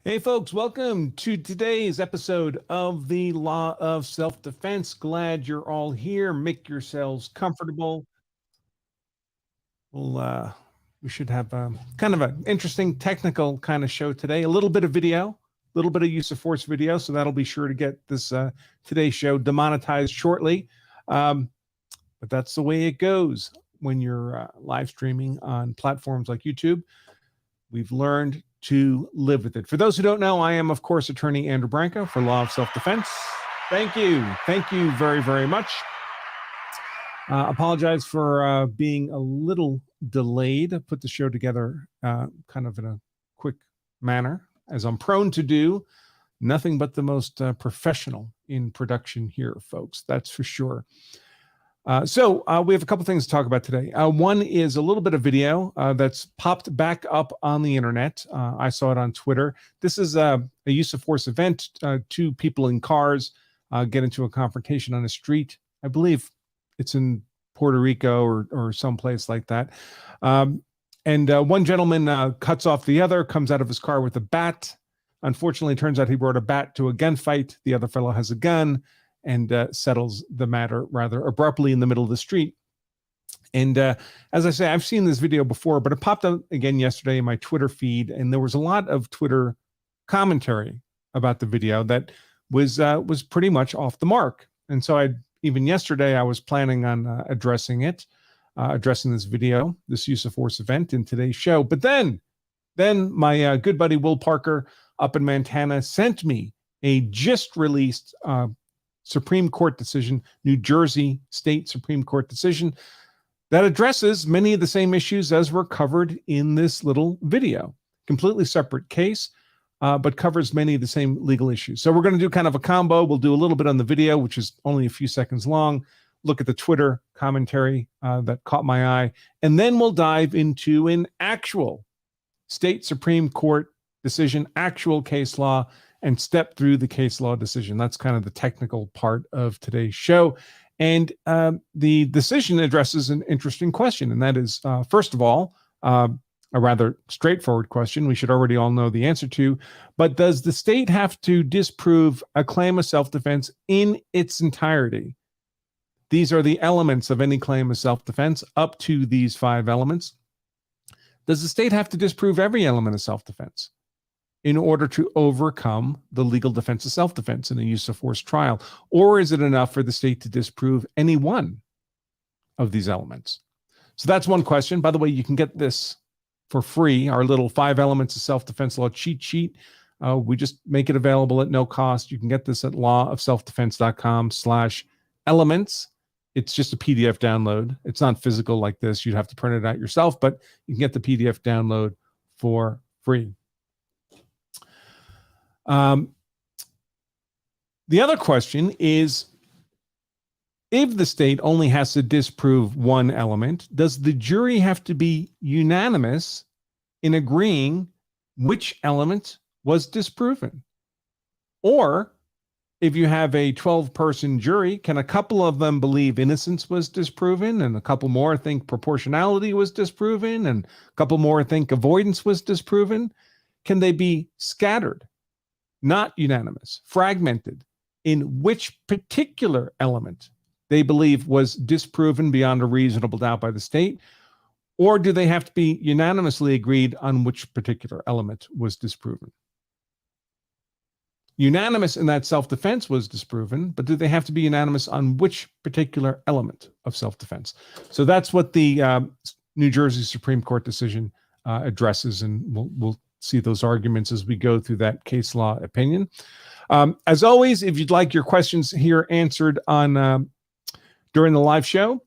Hey folks, welcome to today's episode of the Law of Self-Defense. Glad you're all here. Make yourselves comfortable. We should have kind of an interesting technical kind of show today. A little bit of video, a little bit of use of force video, so that'll be sure to get this today's show demonetized shortly. But that's the way it goes when you're live streaming on platforms like YouTube. We've learned to live with it. For those who don't know, I am, of course, attorney Andrew Branco for Law of Self-Defense. Thank you. Thank you very, very much. Apologize for being a little delayed. I put the show together kind of in a quick manner, as I'm prone to do. Nothing but the most professional in production here, folks. That's for sure. So we have a couple things to talk about today. One is a little bit of video that's popped back up on the internet. I saw it on Twitter. This is a use of force event. Two people in cars get into a confrontation on a street. I believe it's in Puerto Rico or someplace like that. And one gentleman cuts off the other, comes out of his car with a bat. Unfortunately, it turns out he brought a bat to a gunfight. The other fellow has a gun and settles the matter rather abruptly in the middle of the street. And as I say, I've seen this video before, but it popped up again yesterday in my Twitter feed, and there was a lot of Twitter commentary about the video that was pretty much off the mark. And so even yesterday, I was planning on addressing this video, this use of force event in today's show. But then my good buddy Will Parker up in Montana sent me a just released Supreme Court decision, New Jersey State Supreme Court decision that addresses many of the same issues as were covered in this little video. Completely separate case, but covers many of the same legal issues. So we're going to do kind of a combo. We'll do a little bit on the video, which is only a few seconds long, look at the Twitter commentary that caught my eye, and then we'll dive into an actual state Supreme Court decision, actual case law, and step through the case law decision. That's kind of the technical part of today's show. And the decision addresses an interesting question, and that is, first of all, a rather straightforward question we should already all know the answer to, but does the state have to disprove a claim of self-defense in its entirety? These are the elements of any claim of self-defense, up to these 5 elements. Does the state have to disprove every element of self-defense in order to overcome the legal defense of self-defense in a use of force trial? Or is it enough for the state to disprove any one of these elements? So that's one question. By the way, you can get this for free, our little 5 elements of self-defense law cheat sheet. We just make it available at no cost. You can get this at lawofselfdefense.com/elements. It's just a PDF download. It's not physical like this. You'd have to print it out yourself, but you can get the PDF download for free. The other question is, if the state only has to disprove one element, does the jury have to be unanimous in agreeing which element was disproven? Or if you have a 12-person jury, can a couple of them believe innocence was disproven, and a couple more think proportionality was disproven, and a couple more think avoidance was disproven? Can they be scattered, not unanimous, fragmented in which particular element they believe was disproven beyond a reasonable doubt by the state? Or do they have to be unanimously agreed on which particular element was disproven? Unanimous in that self-defense was disproven, but do they have to be unanimous on which particular element of self-defense? So that's what the New Jersey Supreme Court decision addresses, and we'll see those arguments as we go through that case law opinion. As always, if you'd like your questions here answered on during the live show,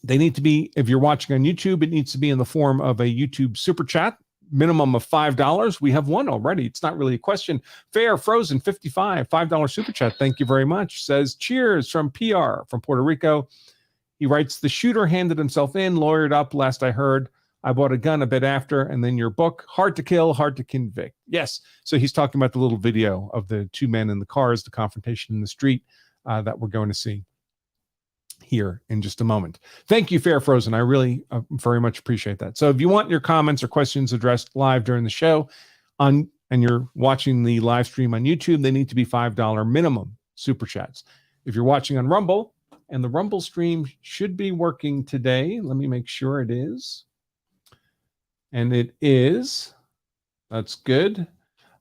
they need to be, if you're watching on YouTube, it needs to be in the form of a YouTube super chat, minimum of $5. We have one already. It's not really a question. Fair Frozen 55, $5 super chat. Thank you very much. Says, cheers from PR from Puerto Rico. He writes, the shooter handed himself in, lawyered up, last I heard. I bought a gun a bit after, and then your book, Hard to Kill, Hard to Convict. Yes. So he's talking about the little video of the 2 men in the cars, the confrontation in the street that we're going to see here in just a moment. Thank you, Fair Frozen. I really very much appreciate that. So if you want your comments or questions addressed live during the show on and you're watching the live stream on YouTube, they need to be $5 minimum super chats. If you're watching on Rumble, and the Rumble stream should be working today. Let me make sure it is. And it is. That's good.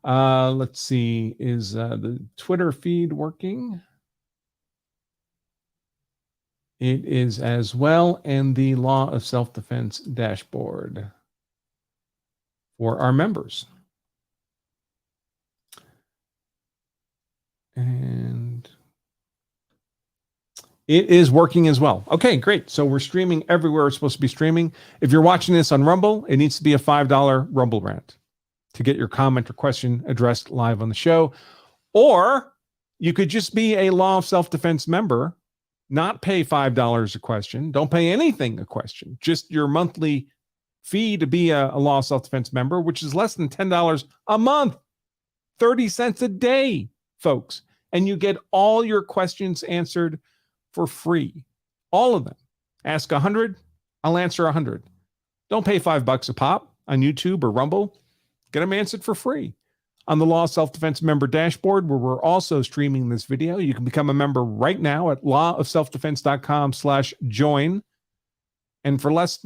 Let's see. Is the Twitter feed working? It is as well. And the Law of Self-Defense dashboard for our members. And it is working as well. Okay, great. So we're streaming everywhere we're supposed to be streaming. If you're watching this on Rumble, it needs to be a $5 Rumble rant to get your comment or question addressed live on the show. Or you could just be a Law of Self-Defense member, not pay $5 a question. Don't pay anything a question. Just your monthly fee to be a Law of Self-Defense member, which is less than $10 a month, 30 cents a day, folks. And you get all your questions answered for free. All of them. Ask 100, I'll answer 100. Don't pay $5 a pop on YouTube or Rumble. Get them answered for free. On the Law of Self-Defense member dashboard, where we're also streaming this video, you can become a member right now at lawofselfdefense.com/join. And for less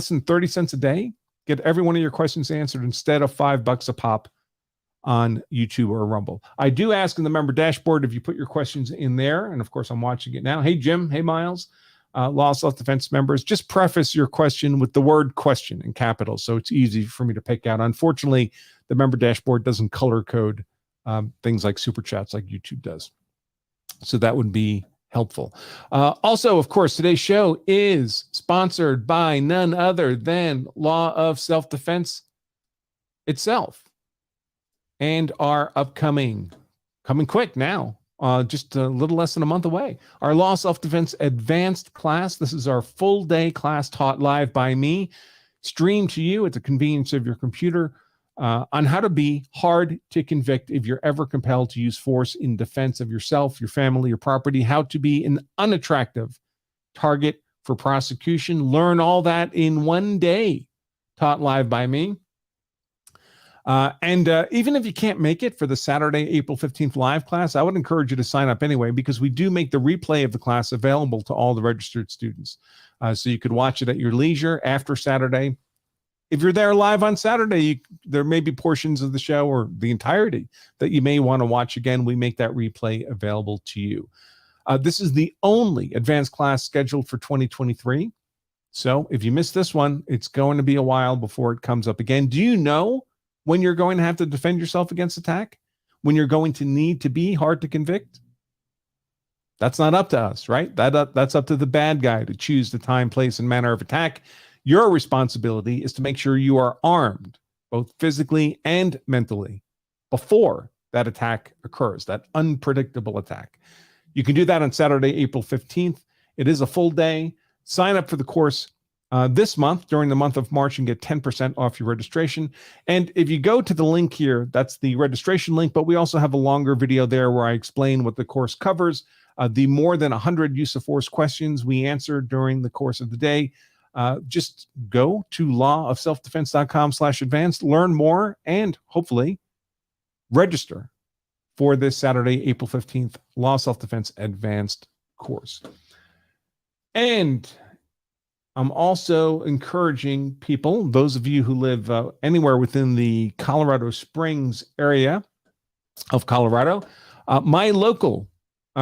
than 30 cents a day, get every one of your questions answered instead of $5 a pop on YouTube or Rumble. I do ask in the member dashboard if you put your questions in there, and of course I'm watching it now. Hey Jim, hey Miles, Law of Self-Defense members, just preface your question with the word question in capitals so it's easy for me to pick out. Unfortunately, the member dashboard doesn't color code things like super chats like YouTube does. So that would be helpful. Also, of course, today's show is sponsored by none other than Law of Self-Defense itself. And our coming quick now, just a little less than a month away, our Law of Self-Defense Advanced class. This is our full day class taught live by me, streamed to you at the convenience of your computer on how to be hard to convict if you're ever compelled to use force in defense of yourself, your family, your property, how to be an unattractive target for prosecution. Learn all that in one day, taught live by me. And even if you can't make it for the Saturday, April 15th live class, I would encourage you to sign up anyway, because we do make the replay of the class available to all the registered students. So you could watch it at your leisure after Saturday. If you're there live on Saturday, there may be portions of the show or the entirety that you may want to watch again. We make that replay available to you. This is the only advanced class scheduled for 2023. So if you missed this one, it's going to be a while before it comes up again. Do you know when you're going to have to defend yourself against attack? When you're going to need to be hard to convict? That's not up to us, right? That's up to the bad guy to choose the time, place, and manner of attack. Your responsibility is to make sure you are armed, both physically and mentally, before that attack occurs, that unpredictable attack. You can do that on Saturday, April 15th. It is a full day. Sign up for the course this month, during the month of March, and get 10% off your registration. And if you go to the link here, that's the registration link, but we also have a longer video there where I explain what the course covers, the more than 100 use of force questions we answered during the course of the day. Just go to lawofselfdefense.com/advanced, learn more, and hopefully register for this Saturday, April 15th, Law of Self-Defense Advanced course. And I'm also encouraging people, those of you who live anywhere within the Colorado Springs area of Colorado, my local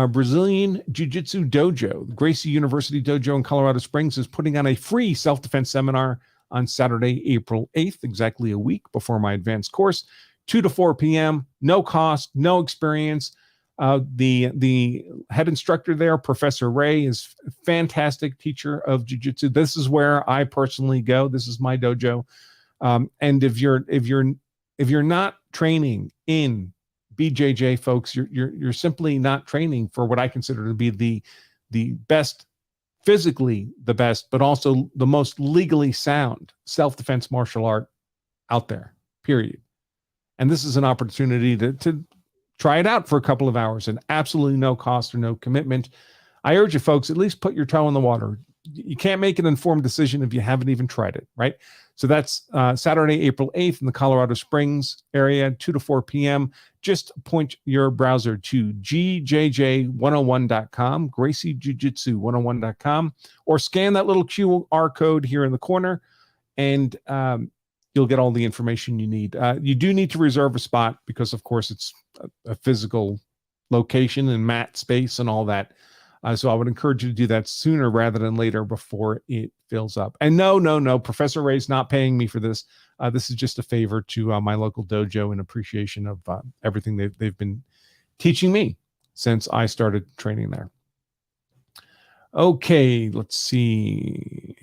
Brazilian Jiu-Jitsu dojo, the Gracie University Dojo in Colorado Springs, is putting on a free self-defense seminar on Saturday, April 8th, exactly a week before my advanced course, 2 to 4 p.m., no cost, no experience. The head instructor there, Professor Ray, is a fantastic teacher of jiu-jitsu. This is where I personally go. This is my dojo. And if you're not training in BJJ, folks, you're simply not training for what I consider to be the best, physically the best, but also the most legally sound self-defense martial art out there, period. And this is an opportunity to try it out for a couple of hours and absolutely no cost or no commitment. I urge you folks, at least put your toe in the water. you can't make an informed decision if you haven't even tried it, right? So that's Saturday, April 8th in the Colorado Springs area, 2 to 4 p.m. Just point your browser to gjj101.com, GracieJujitsu101.com, or scan that little QR code here in the corner, and you'll get all the information you need. You do need to reserve a spot because, of course, it's a physical location and mat space and all that. So I would encourage you to do that sooner rather than later before it fills up. And no, Professor Ray's not paying me for this. This is just a favor to my local dojo in appreciation of everything they've been teaching me since I started training there. Okay, let's see.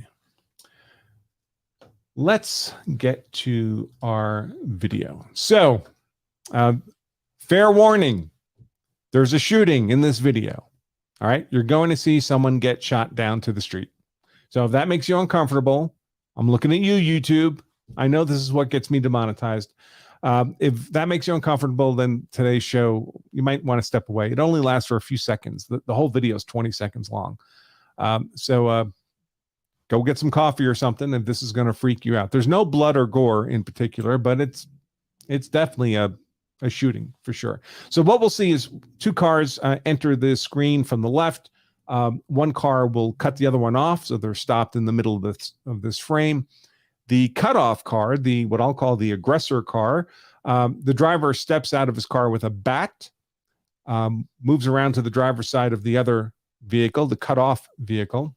Let's get to our video. So, fair warning, there's a shooting in this video. All right, you're going to see someone get shot down to the street. So if that makes you uncomfortable, I'm looking at you, YouTube. I know this is what gets me demonetized. If that makes you uncomfortable, then today's show, you might want to step away. It only lasts for a few seconds. The whole video is 20 seconds long. So go get some coffee or something if this is going to freak you out. There's no blood or gore in particular, but it's definitely a shooting for sure. So what we'll see is two cars enter the screen from the left. One car will cut the other one off, so they're stopped in the middle of this frame. The cutoff car, what I'll call the aggressor car, the driver steps out of his car with a bat, moves around to the driver's side of the other vehicle, the cutoff vehicle.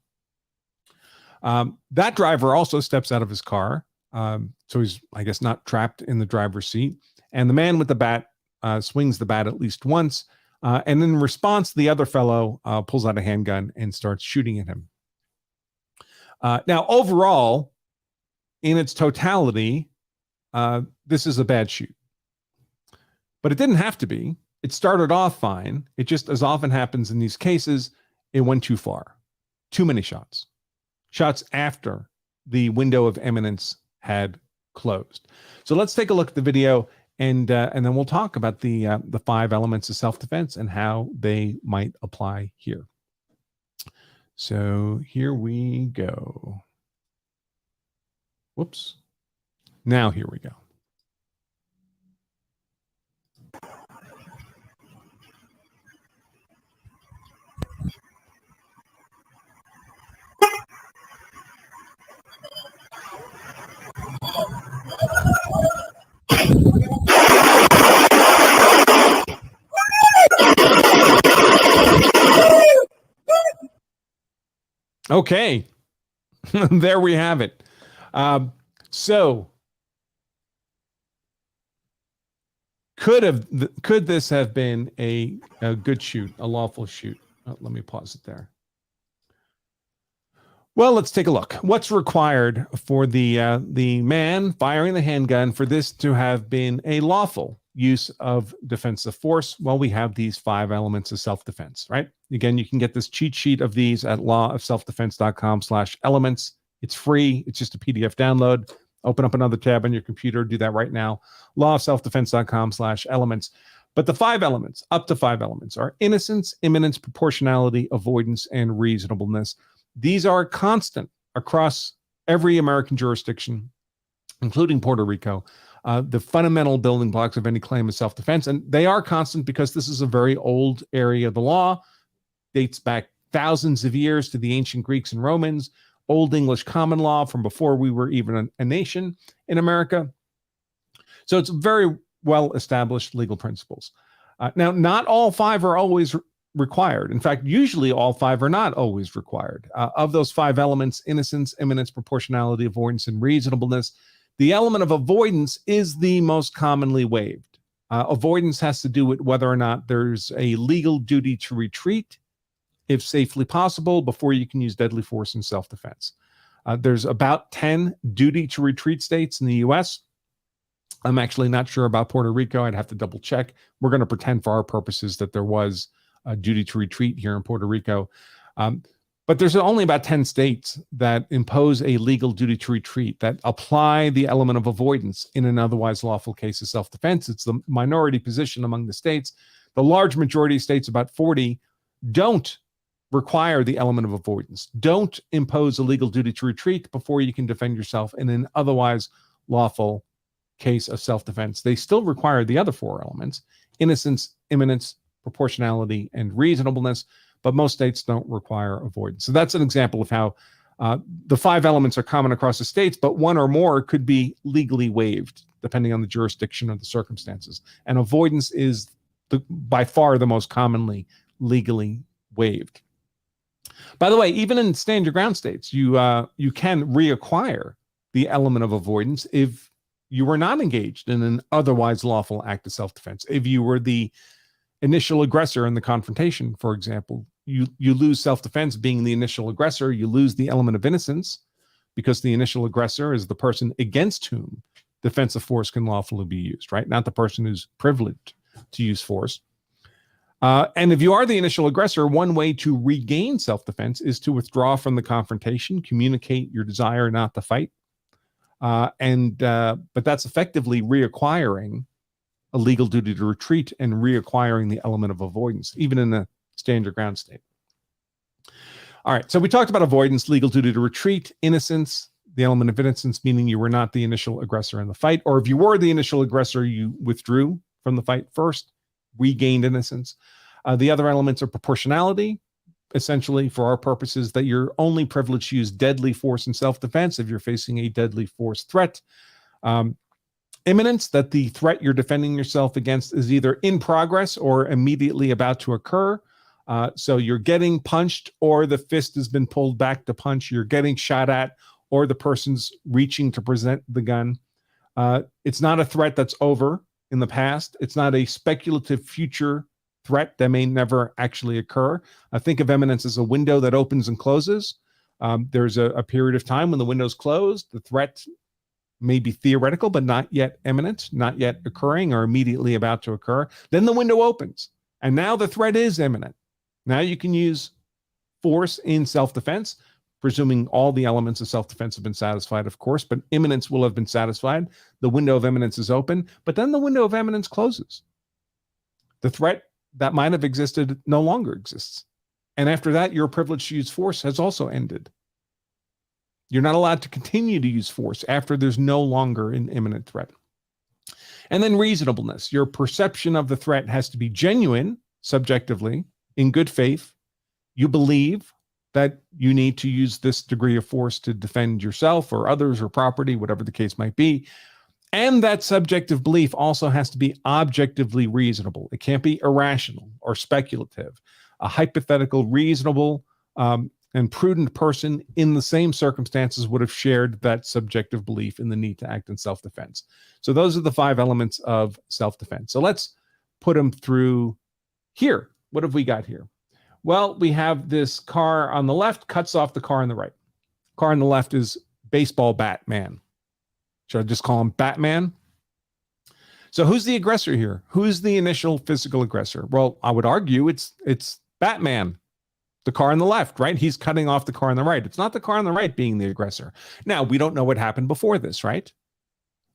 That driver also steps out of his car, so he's, I guess, not trapped in the driver's seat. And the man with the bat swings the bat at least once. And in response, the other fellow pulls out a handgun and starts shooting at him. Now, overall, in its totality, this is a bad shoot. But it didn't have to be. It started off fine. It just, as often happens in these cases, it went too far. Too many shots. Shots after the window of eminence had closed. So let's take a look at the video. And then we'll talk about the 5 elements of self-defense and how they might apply here. So here we go. Whoops. Now here we go. Okay, there we have it. So could this have been a good shoot, a lawful shoot? Let me pause it there. Well, let's take a look. What's required for the man firing the handgun for this to have been a lawful use of defensive force? Well, we have these 5 elements of self-defense, right? Again, you can get this cheat sheet of these at lawofselfdefense.com/elements. It's free. It's just a PDF download. Open up another tab on your computer. Do that right now. lawofselfdefense.com/elements. But the 5 elements, up to 5 elements, are innocence, imminence, proportionality, avoidance, and reasonableness. These are constant across every American jurisdiction, including Puerto Rico. The fundamental building blocks of any claim of self-defense. And they are constant because this is a very old area of the law, dates back thousands of years to the ancient Greeks and Romans, Old English common law from before we were even a nation in America. So it's very well-established legal principles. Now, not all 5 are always required. In fact, usually all 5 are not always required. Of those 5 elements, innocence, imminence, proportionality, avoidance, and reasonableness, the element of avoidance is the most commonly waived. Avoidance has to do with whether or not there's a legal duty to retreat, if safely possible, before you can use deadly force in self-defense. There's about 10 duty to retreat states in the U.S. I'm actually not sure about Puerto Rico. I'd have to double check. We're going to pretend for our purposes that there was a duty to retreat here in Puerto Rico. But there's only about 10 states that impose a legal duty to retreat, that apply the element of avoidance in an otherwise lawful case of self-defense. It's the minority position among the states. The large majority of states, about 40, don't require the element of avoidance. Don't impose a legal duty to retreat before you can defend yourself in an otherwise lawful case of self-defense. They still require the other four elements: innocence, imminence, proportionality, and reasonableness, but most states don't require avoidance. So that's an example of how the five elements are common across the states, but one or more could be legally waived depending on the jurisdiction or the circumstances. And avoidance is by far the most commonly legally waived. By the way, even in stand your ground states, you can reacquire the element of avoidance if you were not engaged in an otherwise lawful act of self-defense. If you were the initial aggressor in the confrontation, for example, you lose self-defense being the initial aggressor. You lose the element of innocence because the initial aggressor is the person against whom defensive force can lawfully be used, right? Not the person who's privileged to use force. And if you are the initial aggressor, one way to regain self-defense is to withdraw from the confrontation, communicate your desire not to fight. But that's effectively reacquiring a legal duty to retreat and reacquiring the element of avoidance, even in a stand your ground state. All right, so we talked about avoidance, legal duty to retreat, innocence, the element of innocence, meaning you were not the initial aggressor in the fight, or if you were the initial aggressor, you withdrew from the fight first, regained innocence. The other elements are proportionality, essentially for our purposes, that you're only privileged to use deadly force in self-defense if you're facing a deadly force threat. Imminence, that the threat you're defending yourself against is either in progress or immediately about to occur. So you're getting punched or the fist has been pulled back to punch. You're getting shot at or the person's reaching to present the gun. It's not a threat that's over in the past. It's not a speculative future threat that may never actually occur. I think of imminence as a window that opens and closes. There's a period of time when the window's closed. The threat may be theoretical, but not yet imminent, not yet occurring or immediately about to occur. Then the window opens, and now the threat is imminent. Now you can use force in self-defense, presuming all the elements of self-defense have been satisfied, of course, but imminence will have been satisfied. The window of imminence is open, but then the window of imminence closes. The threat that might have existed no longer exists. And after that, your privilege to use force has also ended. You're not allowed to continue to use force after there's no longer an imminent threat. And then reasonableness. Your perception of the threat has to be genuine, subjectively, in good faith. You believe that you need to use this degree of force to defend yourself or others or property, whatever the case might be. And that subjective belief also has to be objectively reasonable. It can't be irrational or speculative. A hypothetical, reasonable, and prudent person in the same circumstances would have shared that subjective belief in the need to act in self-defense. So those are the five elements of self-defense. So let's put them through here. What have we got here? Well, we have this car on the left cuts off the car on the right. Car on the left is baseball bat man. Should I just call him Batman? So who's the aggressor here? Who's the initial physical aggressor? Well, I would argue it's Batman, the car on the left, right? He's cutting off the car on the right. It's not the car on the right being the aggressor. Now, we don't know what happened before this, right?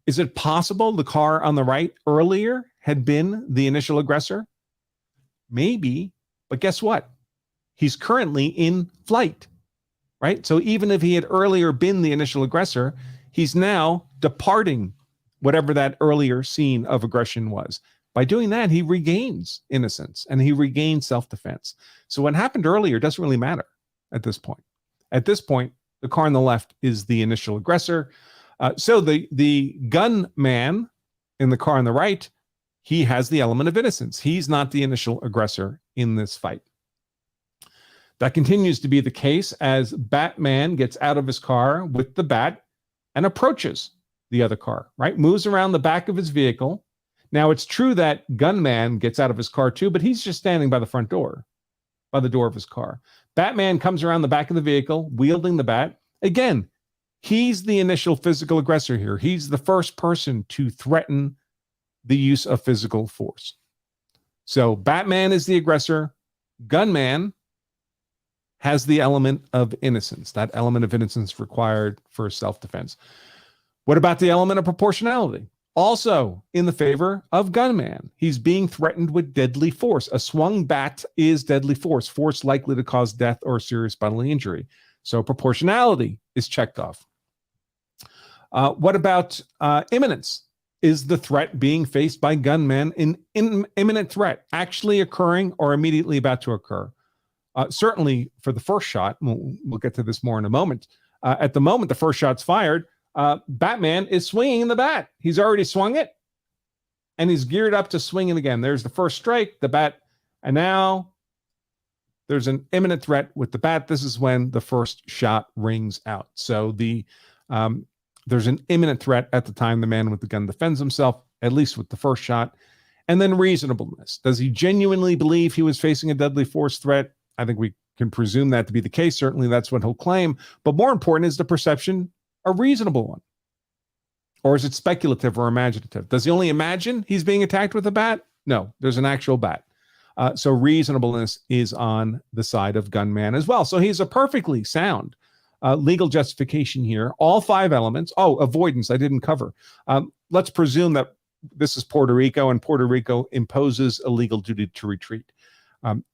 Is it possible the car on the right earlier had been the initial aggressor? Maybe, but guess what? He's currently in flight, right? So even if he had earlier been the initial aggressor, he's now departing whatever that earlier scene of aggression was. By doing that, he regains innocence and he regains self-defense. So what happened earlier doesn't really matter at this point. At this point, the car on the left is the initial aggressor. So the gunman in the car on the right, he has the element of innocence. He's not the initial aggressor in this fight. That continues to be the case as Batman gets out of his car with the bat and approaches the other car, right? Moves around the back of his vehicle. Now, it's true that gunman gets out of his car too, but he's just standing by the front door, by the door of his car. Batman comes around the back of the vehicle, wielding the bat. Again, he's the initial physical aggressor here. He's the first person to threaten the use of physical force. So Batman is the aggressor. Gunman has the element of innocence, that element of innocence required for self-defense. What about the element of proportionality? Also in the favor of gunman. He's being threatened with deadly force. A swung bat is deadly force, force likely to cause death or serious bodily injury. So proportionality is checked off. What about imminence? Is the threat being faced by gunman an imminent threat, actually occurring or immediately about to occur? Certainly for the first shot, we'll get to this more in a moment. At the moment the first shot's fired, Batman is swinging the bat. He's already swung it, and he's geared up to swing it again. There's the first strike, the bat, and now there's an imminent threat with the bat. This is when the first shot rings out. So there's an imminent threat at the time the man with the gun defends himself, at least with the first shot. And then reasonableness. Does he genuinely believe he was facing a deadly force threat? I think we can presume that to be the case. Certainly that's what he'll claim. But more important, is the perception a reasonable one? Or is it speculative or imaginative? Does he only imagine he's being attacked with a bat? No, there's an actual bat. So reasonableness is on the side of gunman as well. So he's a perfectly sound legal justification here. All 5 elements. Oh, avoidance, I didn't cover. Let's presume that this is Puerto Rico, and Puerto Rico imposes a legal duty to retreat.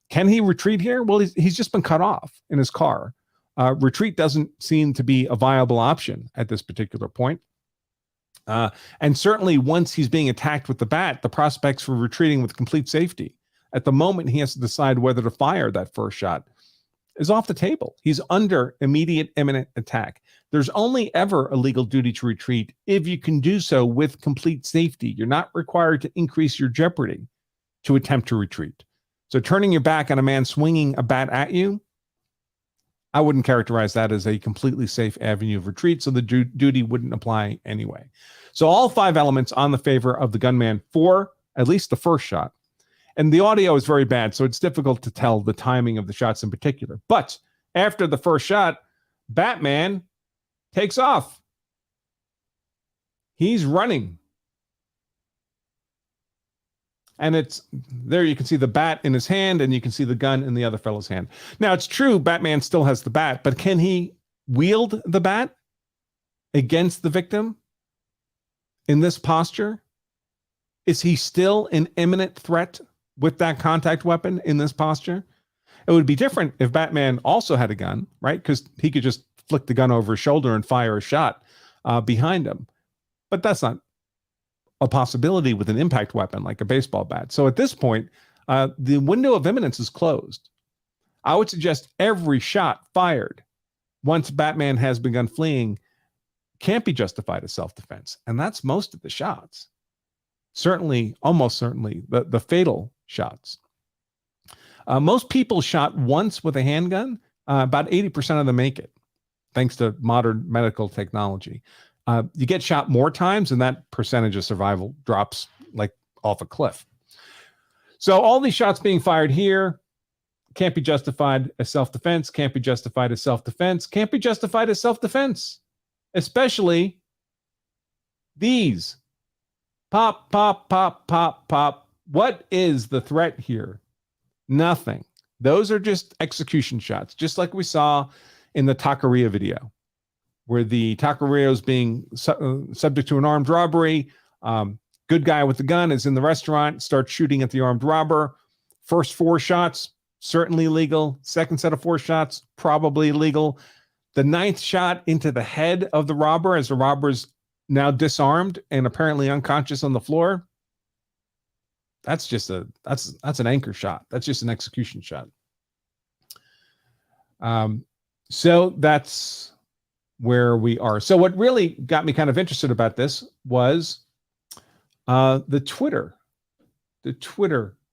Can he retreat here? Well, he's just been cut off in his car. Retreat doesn't seem to be a viable option at this particular point. And certainly once he's being attacked with the bat, the prospects for retreating with complete safety, at the moment he has to decide whether to fire that first shot, is off the table. He's under immediate imminent attack. There's only ever a legal duty to retreat if you can do so with complete safety. You're not required to increase your jeopardy to attempt to retreat. So turning your back on a man swinging a bat at you, I wouldn't characterize that as a completely safe avenue of retreat, so the duty wouldn't apply anyway. So all 5 elements on the favor of the gunman for at least the first shot. And the audio is very bad, so it's difficult to tell the timing of the shots in particular. But after the first shot, Batman takes off. He's running. And it's there, you can see the bat in his hand, and you can see the gun in the other fellow's hand. Now, it's true, Batman still has the bat, but can he wield the bat against the victim in this posture? Is he still an imminent threat with that contact weapon in this posture? It would be different if Batman also had a gun, right? Because he could just flick the gun over his shoulder and fire a shot behind him. But that's not a possibility with an impact weapon like a baseball bat. So at this point, the window of imminence is closed. I would suggest every shot fired once Batman has begun fleeing can't be justified as self-defense. And that's most of the shots. Certainly, almost certainly, the fatal shots. Most people shot once with a handgun. About 80% of them make it, thanks to modern medical technology. You get shot more times, and that percentage of survival drops like off a cliff. So all these shots being fired here can't be justified as self-defense, can't be justified as self-defense, can't be justified as self-defense, especially these. Pop, pop, pop, pop, pop. What is the threat here? Nothing. Those are just execution shots, just like we saw in the taqueria video, where the taqueria is being subject to an armed robbery. Good guy with the gun is in the restaurant, starts shooting at the armed robber. First 4 shots, certainly legal. Second set of 4 shots, probably legal. The 9th shot into the head of the robber, as the robber's now disarmed and apparently unconscious on the floor. That's just that's an anchor shot. That's just an execution shot. So that's where we are. So what really got me kind of interested about this was the Twitter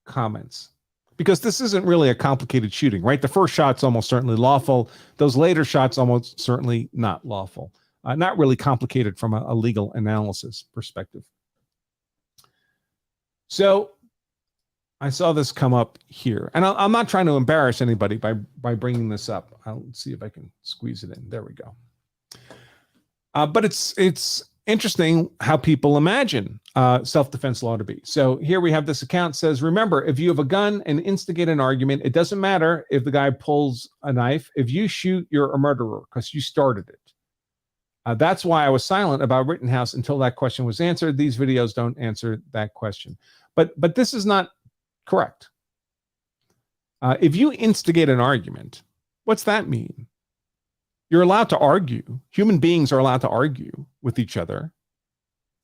comments, because this isn't really a complicated shooting, right? The first shot's almost certainly lawful. Those later shots almost certainly not lawful. Not really complicated from a legal analysis perspective. So I saw this come up here, and I'm not trying to embarrass anybody by bringing this up. I'll see if I can squeeze it in. There we go. But it's interesting how people imagine self-defense law to be. So here we have this account says, remember, if you have a gun and instigate an argument, it doesn't matter if the guy pulls a knife. If you shoot, you're a murderer because you started it. That's why I was silent about Rittenhouse until that question was answered. These videos don't answer that question. But this is not correct. If you instigate an argument, what's that mean? You're allowed to argue. Human beings are allowed to argue with each other.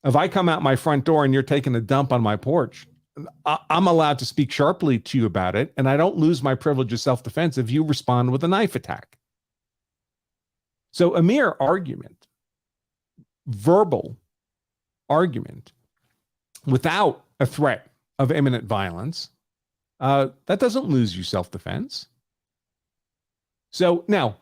If I come out my front door and you're taking a dump on my porch, I'm allowed to speak sharply to you about it, and I don't lose my privilege of self-defense if you respond with a knife attack. So a mere argument, verbal argument, without a threat of imminent violence, that doesn't lose you self-defense. So now,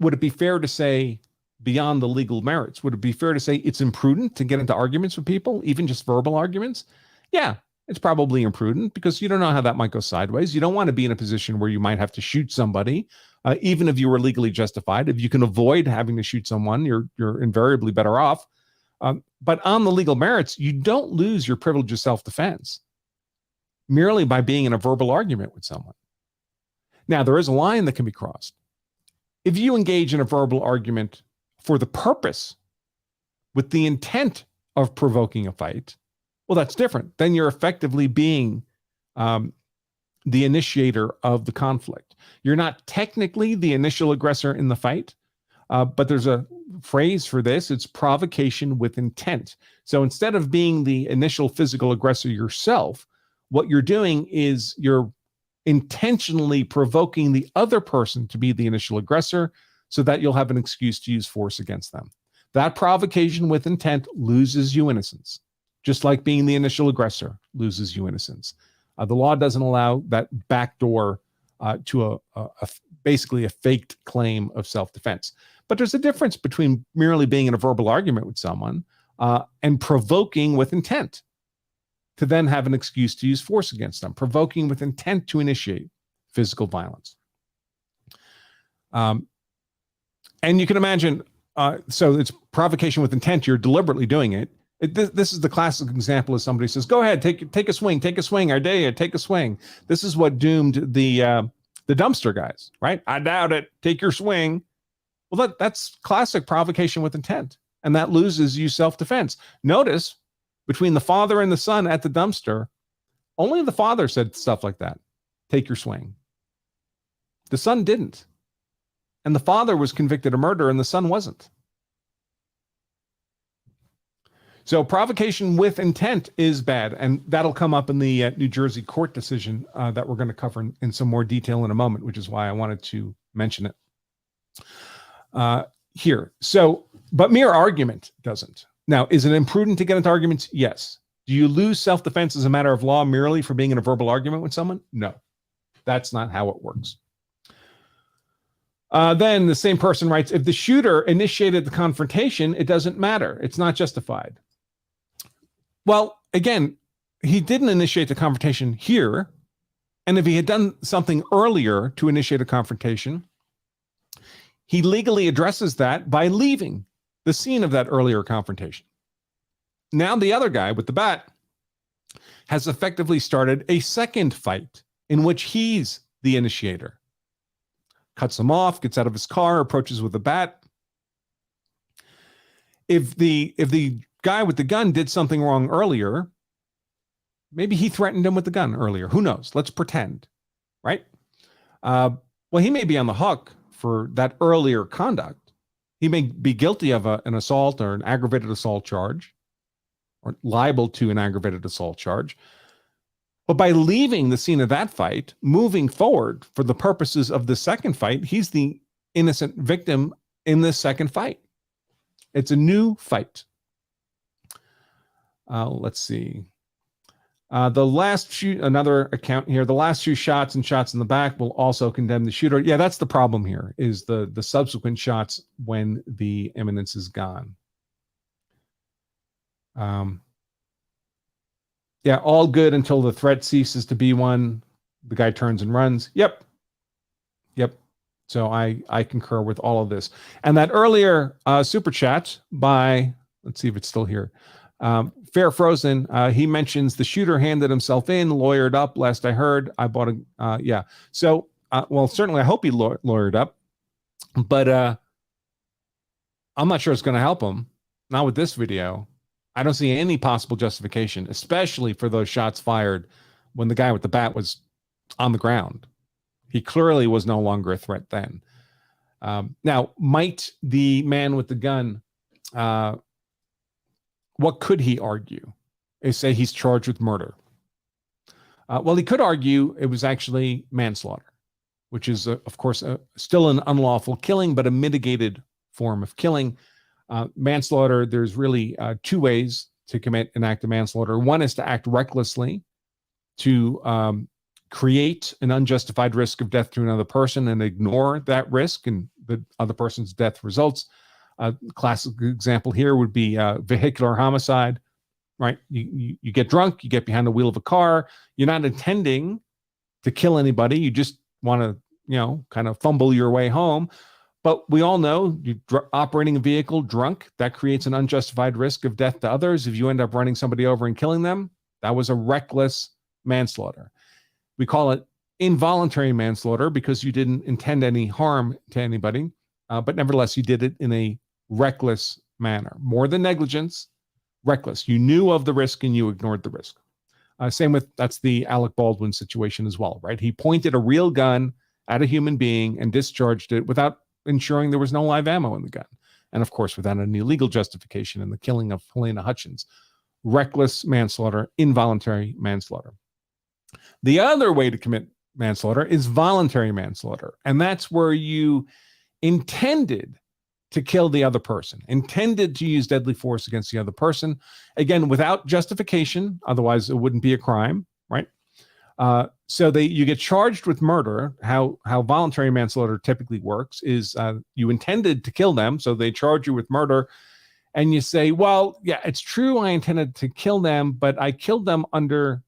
would it be fair to say, beyond the legal merits, would it be fair to say it's imprudent to get into arguments with people, even just verbal arguments? Yeah, it's probably imprudent because you don't know how that might go sideways. You don't want to be in a position where you might have to shoot somebody, even if you were legally justified. If you can avoid having to shoot someone, you're invariably better off. But on the legal merits, you don't lose your privilege of self-defense merely by being in a verbal argument with someone. Now, there is a line that can be crossed. If you engage in a verbal argument for the purpose, with the intent of provoking a fight, well, that's different. Then you're effectively being the initiator of the conflict. You're not technically the initial aggressor in the fight, but there's a phrase for this. It's provocation with intent. So instead of being the initial physical aggressor yourself, what you're doing is you're intentionally provoking the other person to be the initial aggressor so that you'll have an excuse to use force against them. That provocation with intent loses you innocence, just like being the initial aggressor loses you innocence. The law doesn't allow that backdoor to basically a faked claim of self-defense. But there's a difference between merely being in a verbal argument with someone and provoking with intent to then have an excuse to use force against them, provoking with intent to initiate physical violence. And you can imagine, so it's provocation with intent. You're deliberately doing it. This is the classic example of somebody says, go ahead, take a swing, I dare you, take a swing. This is what doomed the dumpster guys, right? I doubt it, take your swing. Well, that's classic provocation with intent, and that loses you self-defense. Notice, between the father and the son at the dumpster, only the father said stuff like that. Take your swing. The son didn't. And the father was convicted of murder and the son wasn't. So provocation with intent is bad. And that'll come up in the New Jersey court decision that we're going to cover in some more detail in a moment, which is why I wanted to mention it here. So, but mere argument doesn't. Now, is it imprudent to get into arguments? Yes. Do you lose self-defense as a matter of law merely for being in a verbal argument with someone? No, that's not how it works. Then the same person writes, if the shooter initiated the confrontation, it doesn't matter. It's not justified. Well, again, he didn't initiate the confrontation here. And if he had done something earlier to initiate a confrontation, he legally addresses that by leaving the scene of that earlier confrontation. Now the other guy with the bat has effectively started a second fight in which he's the initiator. Cuts him off, gets out of his car, approaches with a bat. If the guy with the gun did something wrong earlier, maybe he threatened him with the gun earlier. Who knows? Let's pretend, right? Well, he may be on the hook for that earlier conduct. He may be guilty of an assault or an aggravated assault charge, or liable to an aggravated assault charge. But by leaving the scene of that fight, moving forward for the purposes of the second fight, he's the innocent victim in this second fight. It's a new fight. Let's see. The last few, another account here, the last few shots and shots in the back will also condemn the shooter. Yeah, that's the problem here, is the subsequent shots when the imminence is gone. Yeah, all good until the threat ceases to be one. The guy turns and runs. Yep. So I concur with all of this. And that earlier super chat by, let's see if it's still here. Fair Frozen, he mentions the shooter handed himself in, lawyered up. Last I heard, I bought a, yeah. So, well, certainly I hope he lawyered up, but I'm not sure it's going to help him. Not with this video. I don't see any possible justification, especially for those shots fired when the guy with the bat was on the ground. He clearly was no longer a threat then. Now, might the man with the gun, what could he argue? They say he's charged with murder. Well, he could argue it was actually manslaughter, which is, of course, still an unlawful killing, but a mitigated form of killing. Manslaughter, there's really two ways to commit an act of manslaughter. One is to act recklessly, to create an unjustified risk of death to another person and ignore that risk, and the other person's death results. A classic example here would be vehicular homicide, right? You get drunk, you get behind the wheel of a car, you're not intending to kill anybody, you just want to, kind of fumble your way home. But we all know you're operating a vehicle drunk, that creates an unjustified risk of death to others. If you end up running somebody over and killing them, that was a reckless manslaughter. We call it involuntary manslaughter because you didn't intend any harm to anybody, but nevertheless, you did it in a reckless manner. More than negligence, reckless. You knew of the risk and you ignored the risk. Same with, that's the Alec Baldwin situation as well, right? He pointed a real gun at a human being and discharged it without ensuring there was no live ammo in the gun. And of course, without any legal justification in the killing of Helena Hutchins. Reckless manslaughter, involuntary manslaughter. The other way to commit manslaughter is voluntary manslaughter. And that's where you intended to kill the other person, intended to use deadly force against the other person, again, without justification, otherwise it wouldn't be a crime, right? So you get charged with murder. How voluntary manslaughter typically works is you intended to kill them, so they charge you with murder, and you say, well, yeah, it's true I intended to kill them, but I killed them under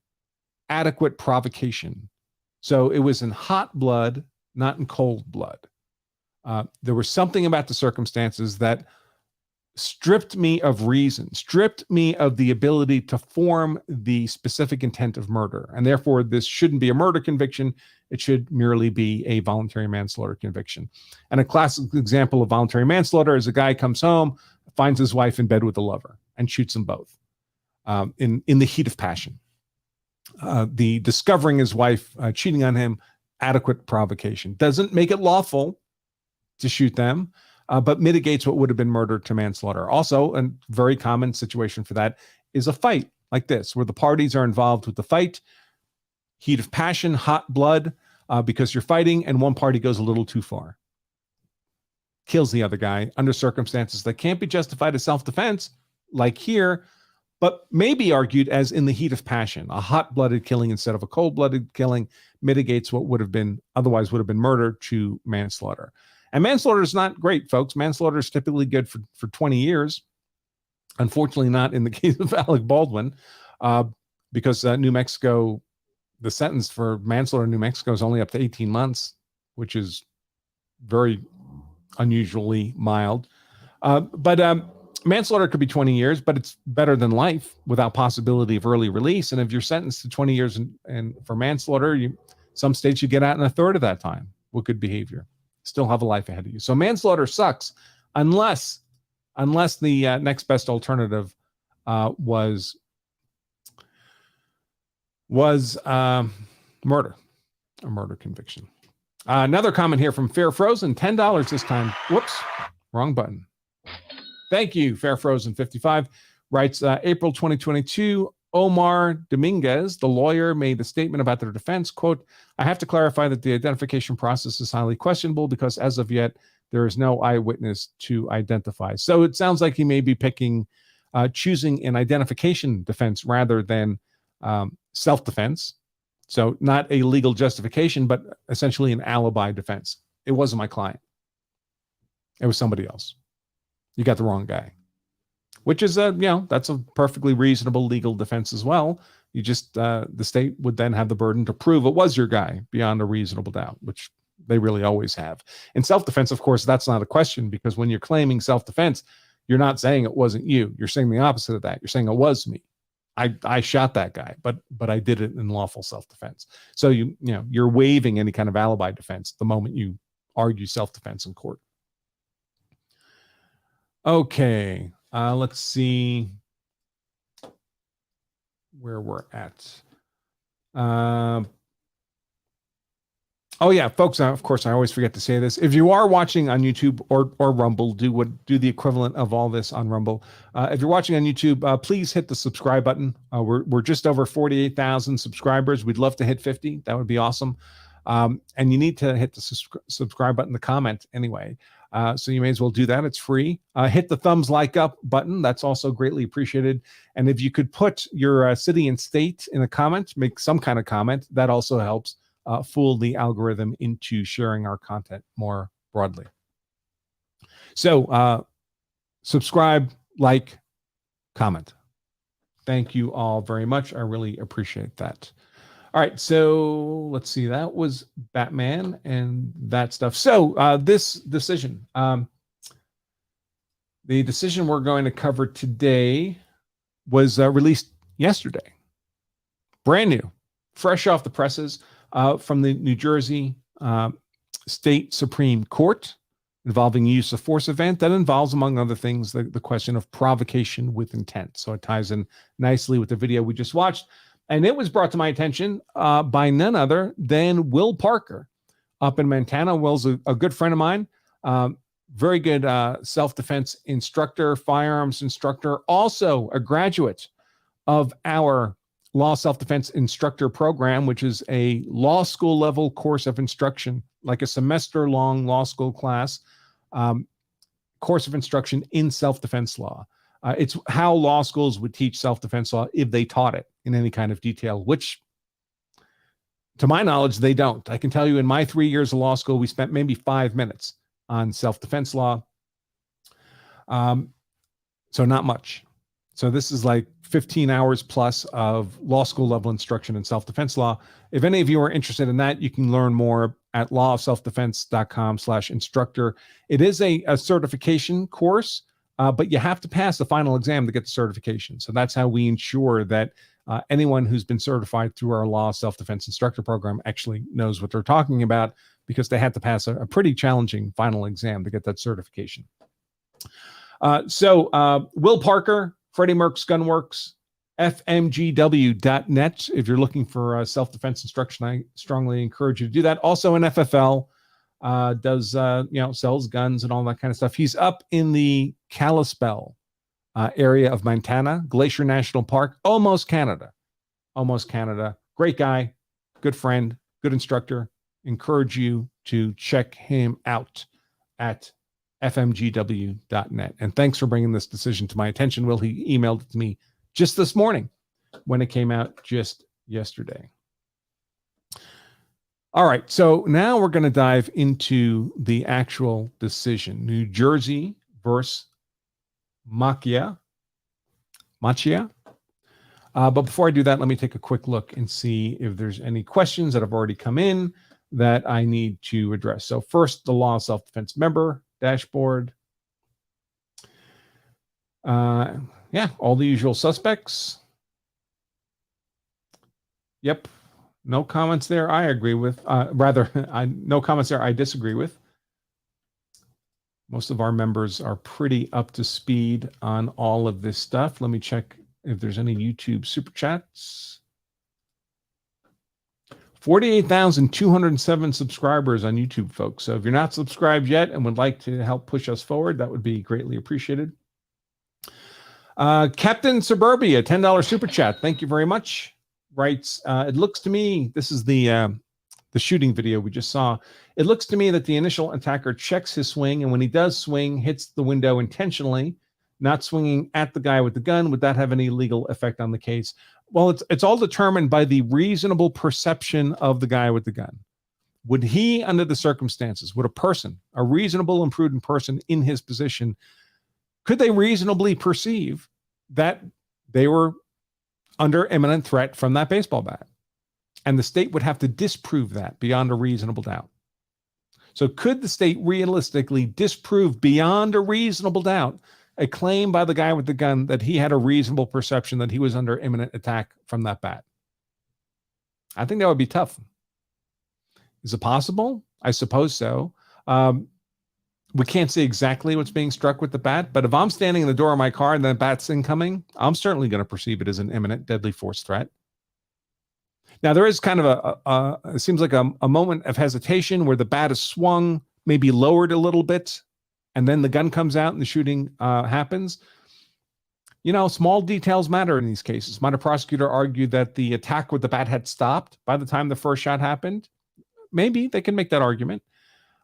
adequate provocation. So it was in hot blood, not in cold blood. There was something about the circumstances that stripped me of reason, stripped me of the ability to form the specific intent of murder. And therefore, this shouldn't be a murder conviction. It should merely be a voluntary manslaughter conviction. And a classic example of voluntary manslaughter is a guy comes home, finds his wife in bed with a lover, and shoots them both in the heat of passion. The discovering his wife cheating on him, adequate provocation. Doesn't make it lawful to shoot them, but mitigates what would have been murder to manslaughter. Also, a very common situation for that is a fight like this, where the parties are involved with the fight, heat of passion, hot blood, because you're fighting, and one party goes a little too far. Kills the other guy under circumstances that can't be justified as self-defense, like here, but may be argued as in the heat of passion. A hot-blooded killing instead of a cold-blooded killing mitigates what otherwise would have been murder to manslaughter. And manslaughter is not great, folks. Manslaughter is typically good for 20 years. Unfortunately, not in the case of Alec Baldwin, because New Mexico, the sentence for manslaughter in New Mexico is only up to 18 months, which is very unusually mild. But manslaughter could be 20 years, but it's better than life without possibility of early release. And if you're sentenced to 20 years and for manslaughter, some states you get out in a third of that time with good behavior. Still have a life ahead of you. So manslaughter sucks unless the next best alternative was murder, a murder conviction. Another comment here from Fair Frozen, $10 this time. Whoops, wrong button. Thank you, Fair Frozen 55. Writes, April 2022, Omar Dominguez, the lawyer, made a statement about their defense. Quote, I have to clarify that the identification process is highly questionable because as of yet, there is no eyewitness to identify. So it sounds like he may be choosing an identification defense rather than self-defense. So not a legal justification, but essentially an alibi defense. It wasn't my client. It was somebody else. You got the wrong guy. Which is, that's a perfectly reasonable legal defense as well. You just, the state would then have the burden to prove it was your guy beyond a reasonable doubt, which they really always have. In self-defense, of course, that's not a question because when you're claiming self-defense, you're not saying it wasn't you. You're saying the opposite of that. You're saying it was me. I shot that guy, but I did it in lawful self-defense. So you're waiving any kind of alibi defense the moment you argue self-defense in court. Okay, let's see where we're at. Oh yeah, folks. Of course, I always forget to say this. If you are watching on YouTube or Rumble, do the equivalent of all this on Rumble. If you're watching on YouTube, please hit the subscribe button. We're just over 48,000 subscribers. We'd love to hit 50. That would be awesome. And you need to hit the subscribe button, the comment anyway. So you may as well do that. It's free. Hit the thumbs like up button. That's also greatly appreciated. And if you could put your city and state in a comment, make some kind of comment, that also helps fool the algorithm into sharing our content more broadly. So subscribe, like, comment. Thank you all very much. I really appreciate that. All right, so let's see. That was Batman and that stuff. So this decision, the decision we're going to cover today was released yesterday. Brand new, fresh off the presses from the New Jersey State Supreme Court involving use of force event that involves, among other things, the question of provocation with intent. So it ties in nicely with the video we just watched. And it was brought to my attention by none other than Will Parker up in Montana. Will's a good friend of mine, very good self-defense instructor, firearms instructor, also a graduate of our law self-defense instructor program, which is a law school level course of instruction, like a semester-long law school class, course of instruction in self-defense law. It's how law schools would teach self-defense law if they taught it in any kind of detail, which, to my knowledge, they don't. I can tell you in my 3 years of law school, we spent maybe 5 minutes on self-defense law. So not much. So this is like 15 hours plus of law school level instruction in self-defense law. If any of you are interested in that, you can learn more at lawofselfdefense.com/instructor. It is a certification course, but you have to pass the final exam to get the certification. So that's how we ensure that anyone who's been certified through our law self-defense instructor program actually knows what they're talking about, because they had to pass a pretty challenging final exam to get that certification. So Will Parker, Freddie Merck's Gunworks, fmgw.net. If you're looking for self-defense instruction, I strongly encourage you to do that. Also an FFL, does, sells guns and all that kind of stuff. He's up in the Kalispell area of Montana, Glacier National Park, almost Canada. Great guy, good friend, good instructor. Encourage you to check him out at fmgw.net. And thanks for bringing this decision to my attention, Will. He emailed it to me just this morning when it came out just yesterday. All right, so now we're going to dive into the actual decision. New Jersey versus Macchia. But before I do that, let me take a quick look and see if there's any questions that have already come in that I need to address. So first, the law self-defense member dashboard. Yeah, all the usual suspects. Yep. No comments there I agree with. No comments there I disagree with. Most of our members are pretty up to speed on all of this stuff. Let me check if there's any YouTube super chats. 48,207 subscribers on YouTube, folks. So if you're not subscribed yet and would like to help push us forward, that would be greatly appreciated. Captain Suburbia, $10 super chat. Thank you very much. Writes, it looks to me, this is the shooting video we just saw. It looks to me that the initial attacker checks his swing, and when he does swing, hits the window intentionally, not swinging at the guy with the gun. Would that have any legal effect on the case? Well, it's all determined by the reasonable perception of the guy with the gun. Would he, under the circumstances, would a reasonable and prudent person in his position, could they reasonably perceive that they were under imminent threat from that baseball bat? And the state would have to disprove that beyond a reasonable doubt. So could the state realistically disprove beyond a reasonable doubt a claim by the guy with the gun that he had a reasonable perception that he was under imminent attack from that bat? I think that would be tough. Is it possible? I suppose so. we can't see exactly what's being struck with the bat, but if I'm standing in the door of my car and the bat's incoming, I'm certainly going to perceive it as an imminent deadly force threat. Now, there is kind of it seems like a moment of hesitation where the bat is swung, maybe lowered a little bit, and then the gun comes out and the shooting happens. You know, small details matter in these cases. Might a prosecutor argue that the attack with the bat had stopped by the time the first shot happened? Maybe they can make that argument.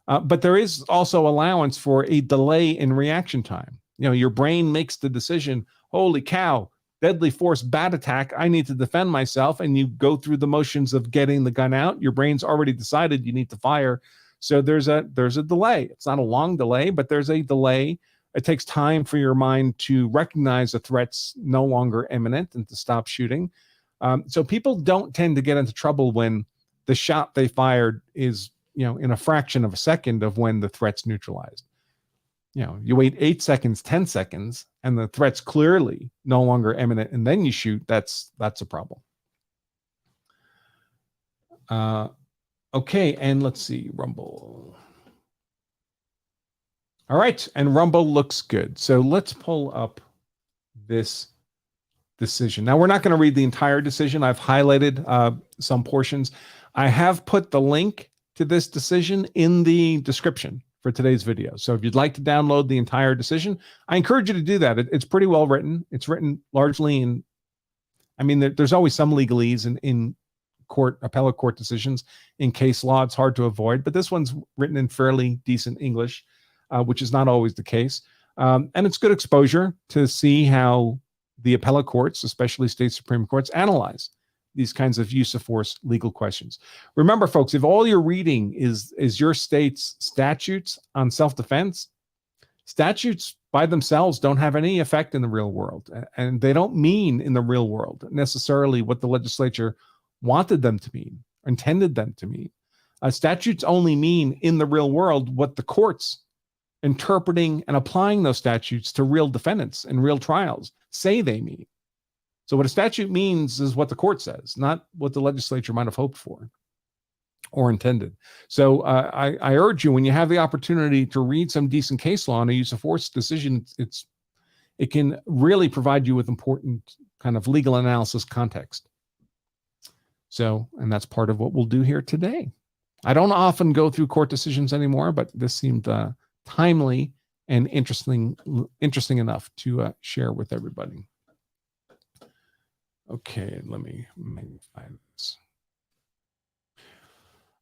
But there is also allowance for a delay in reaction time. You know, your brain makes the decision, holy cow, deadly force bat attack, I need to defend myself. And you go through the motions of getting the gun out. Your brain's already decided you need to fire. So there's a delay. It's not a long delay, but there's a delay. It takes time for your mind to recognize the threat's no longer imminent and to stop shooting. So people don't tend to get into trouble when the shot they fired is, you know, in a fraction of a second of when the threat's neutralized. You know, you wait 8 seconds, 10 seconds, and the threat's clearly no longer imminent, and then you shoot. That's a problem. Okay, and let's see, Rumble. All right, and Rumble looks good. So let's pull up this decision. Now, we're not going to read the entire decision. I've highlighted some portions. I have put the link to this decision in the description for today's video. So if you'd like to download the entire decision, I encourage you to do that. It's pretty well written. It's written largely in, I mean, there's always some legalese in appellate court decisions. In case law, it's hard to avoid, but this one's written in fairly decent English, which is not always the case. And it's good exposure to see how the appellate courts, especially state Supreme Courts, analyze these kinds of use of force legal questions. Remember, folks, if all you're reading is your state's statutes on self-defense, statutes by themselves don't have any effect in the real world. And they don't mean in the real world necessarily what the legislature wanted them to mean, intended them to mean. Statutes only mean in the real world what the courts interpreting and applying those statutes to real defendants in real trials say they mean. So what a statute means is what the court says, not what the legislature might have hoped for or intended. So I urge you, when you have the opportunity to read some decent case law on a use of force decision, it can really provide you with important kind of legal analysis context. So, and that's part of what we'll do here today. I don't often go through court decisions anymore, but this seemed timely and interesting enough to share with everybody. Okay, let me find this.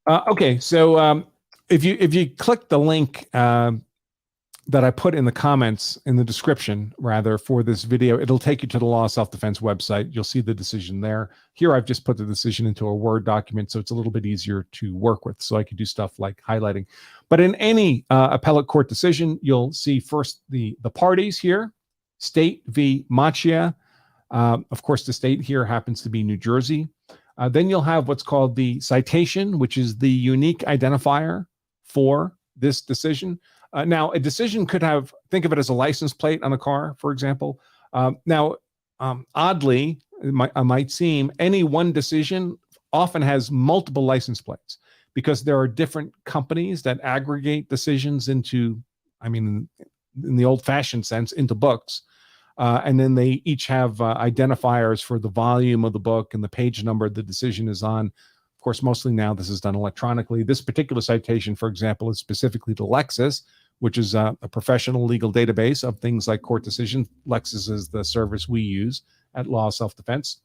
Okay, so if you click the link that I put in the comments, in the description rather, for this video, it'll take you to the Law of Self-Defense website. You'll see the decision there. Here I've just put the decision into a Word document, so it's a little bit easier to work with. So I could do stuff like highlighting. But in any appellate court decision, you'll see first the parties here, State v. Macchia. Of course, the state here happens to be New Jersey. Then you'll have what's called the citation, which is the unique identifier for this decision. Now, a decision could have, think of it as a license plate on a car, for example. Oddly, it might seem, any one decision often has multiple license plates because there are different companies that aggregate decisions into, I mean, in the old-fashioned sense, into books. And then they each have identifiers for the volume of the book and the page number the decision is on. Of course, mostly now this is done electronically. This particular citation, for example, is specifically to Lexis, which is a professional legal database of things like court decisions. Lexis is the service we use at Law of Self-Defense.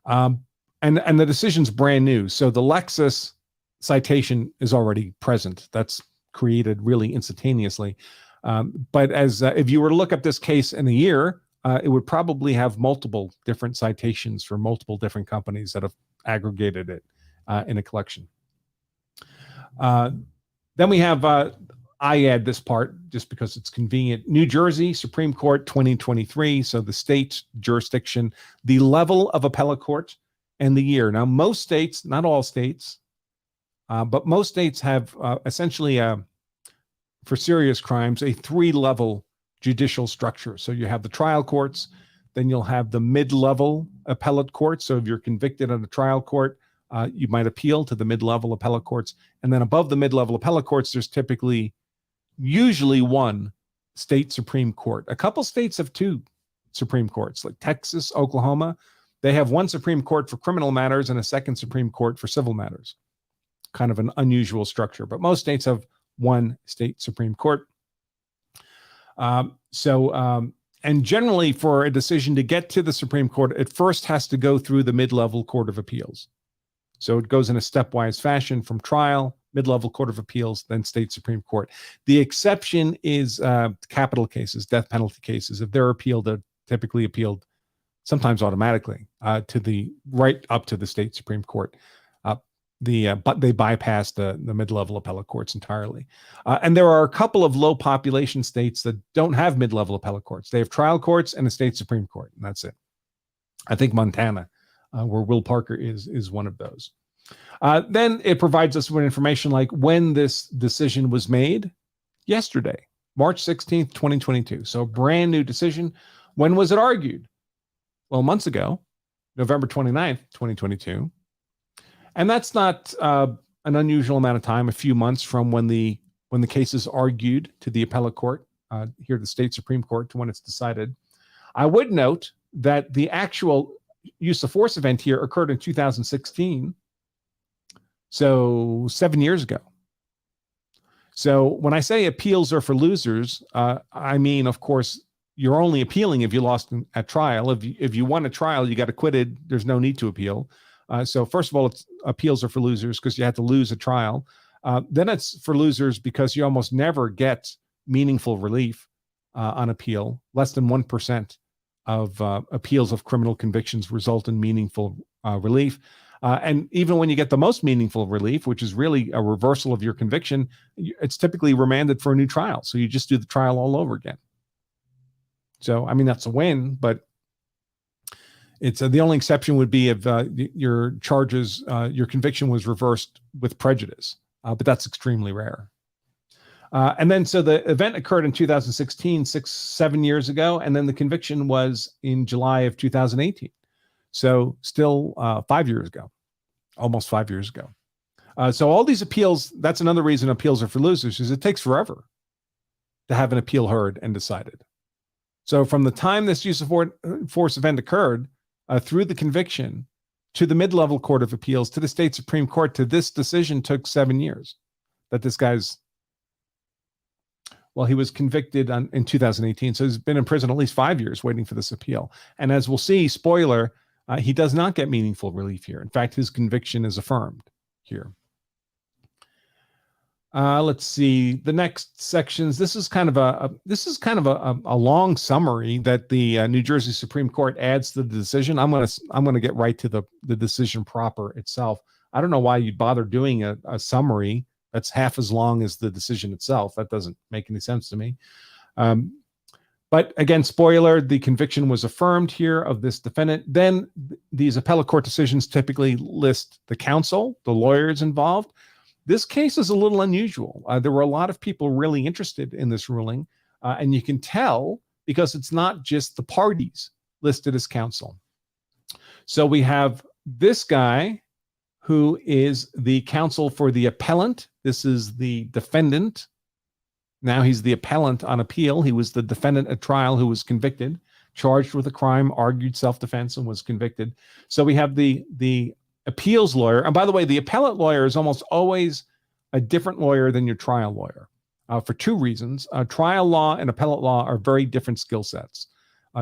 And the decision's brand new. So the Lexis citation is already present. That's created really instantaneously. But as if you were to look up this case in a year, it would probably have multiple different citations for multiple different companies that have aggregated it in a collection. Then we have, I add this part just because it's convenient, New Jersey Supreme Court 2023. So the state jurisdiction, the level of appellate court, and the year. Now, most states, not all states, but most states have essentially for serious crimes, a 3-level judicial structure. So you have the trial courts, then you'll have the mid-level appellate courts. So if you're convicted on a trial court, you might appeal to the mid-level appellate courts. And then above the mid-level appellate courts, there's typically usually one state Supreme Court. A couple states have two Supreme Courts, like Texas, Oklahoma. They have one Supreme Court for criminal matters and a second Supreme Court for civil matters. Kind of an unusual structure, but most states have one state Supreme Court. And generally for a decision to get to the Supreme Court, it first has to go through the mid-level Court of Appeals. So it goes in a stepwise fashion from trial, mid-level Court of Appeals, then state Supreme Court. The exception is capital cases, death penalty cases. If they're appealed, they're typically appealed sometimes automatically to the right up to the state Supreme Court. But they bypass the mid-level appellate courts entirely. And there are a couple of low population states that don't have mid-level appellate courts. They have trial courts and a state Supreme Court, and that's it. I think Montana, where Will Parker is one of those. Then it provides us with information like when this decision was made. Yesterday, March 16th, 2022. So brand new decision. When was it argued? Well, months ago, November 29th, 2022. And that's not an unusual amount of time, a few months from when the case is argued to the appellate court, here the state Supreme Court, to when it's decided. I would note that the actual use of force event here occurred in 2016, so 7 years ago. So when I say appeals are for losers, I mean, of course, you're only appealing if you lost at trial. If you won a trial, you got acquitted, there's no need to appeal. So first of all, appeals are for losers because you had to lose a trial. Then it's for losers because you almost never get meaningful relief on appeal. Less than 1% of appeals of criminal convictions result in meaningful relief. And even when you get the most meaningful relief, which is really a reversal of your conviction, it's typically remanded for a new trial. So you just do the trial all over again. So, I mean, that's a win, but it's the only exception would be if your charges, your conviction was reversed with prejudice, but that's extremely rare. And then, so the event occurred in 2016, 7 years ago, and then the conviction was in July of 2018. So still 5 years ago, almost 5 years ago. So all these appeals, that's another reason appeals are for losers, is it takes forever to have an appeal heard and decided. So from the time this use of force event occurred, through the conviction to the mid-level Court of Appeals, to the state Supreme Court, to this decision took 7 years. That this guy's, well, he was convicted in 2018, so he's been in prison at least 5 years waiting for this appeal. And as we'll see, spoiler, he does not get meaningful relief here. In fact, his conviction is affirmed here. Let's see the next sections. This is kind of a long summary that the New Jersey Supreme Court adds to the decision. I'm gonna get right to the decision proper itself. I don't know why you'd bother doing a summary that's half as long as the decision itself. That doesn't make any sense to me. But again, spoiler, the conviction was affirmed here of this defendant. Then these appellate court decisions typically list the counsel, the lawyers involved. This case is a little unusual. There were a lot of people really interested in this ruling, and you can tell because it's not just the parties listed as counsel. So we have this guy who is the counsel for the appellant. This is the defendant. Now he's the appellant on appeal. He was the defendant at trial who was convicted, charged with a crime, argued self-defense, and was convicted. So we have the appeals lawyer. And by the way, the appellate lawyer is almost always a different lawyer than your trial lawyer for two reasons. Trial law and appellate law are very different skill sets.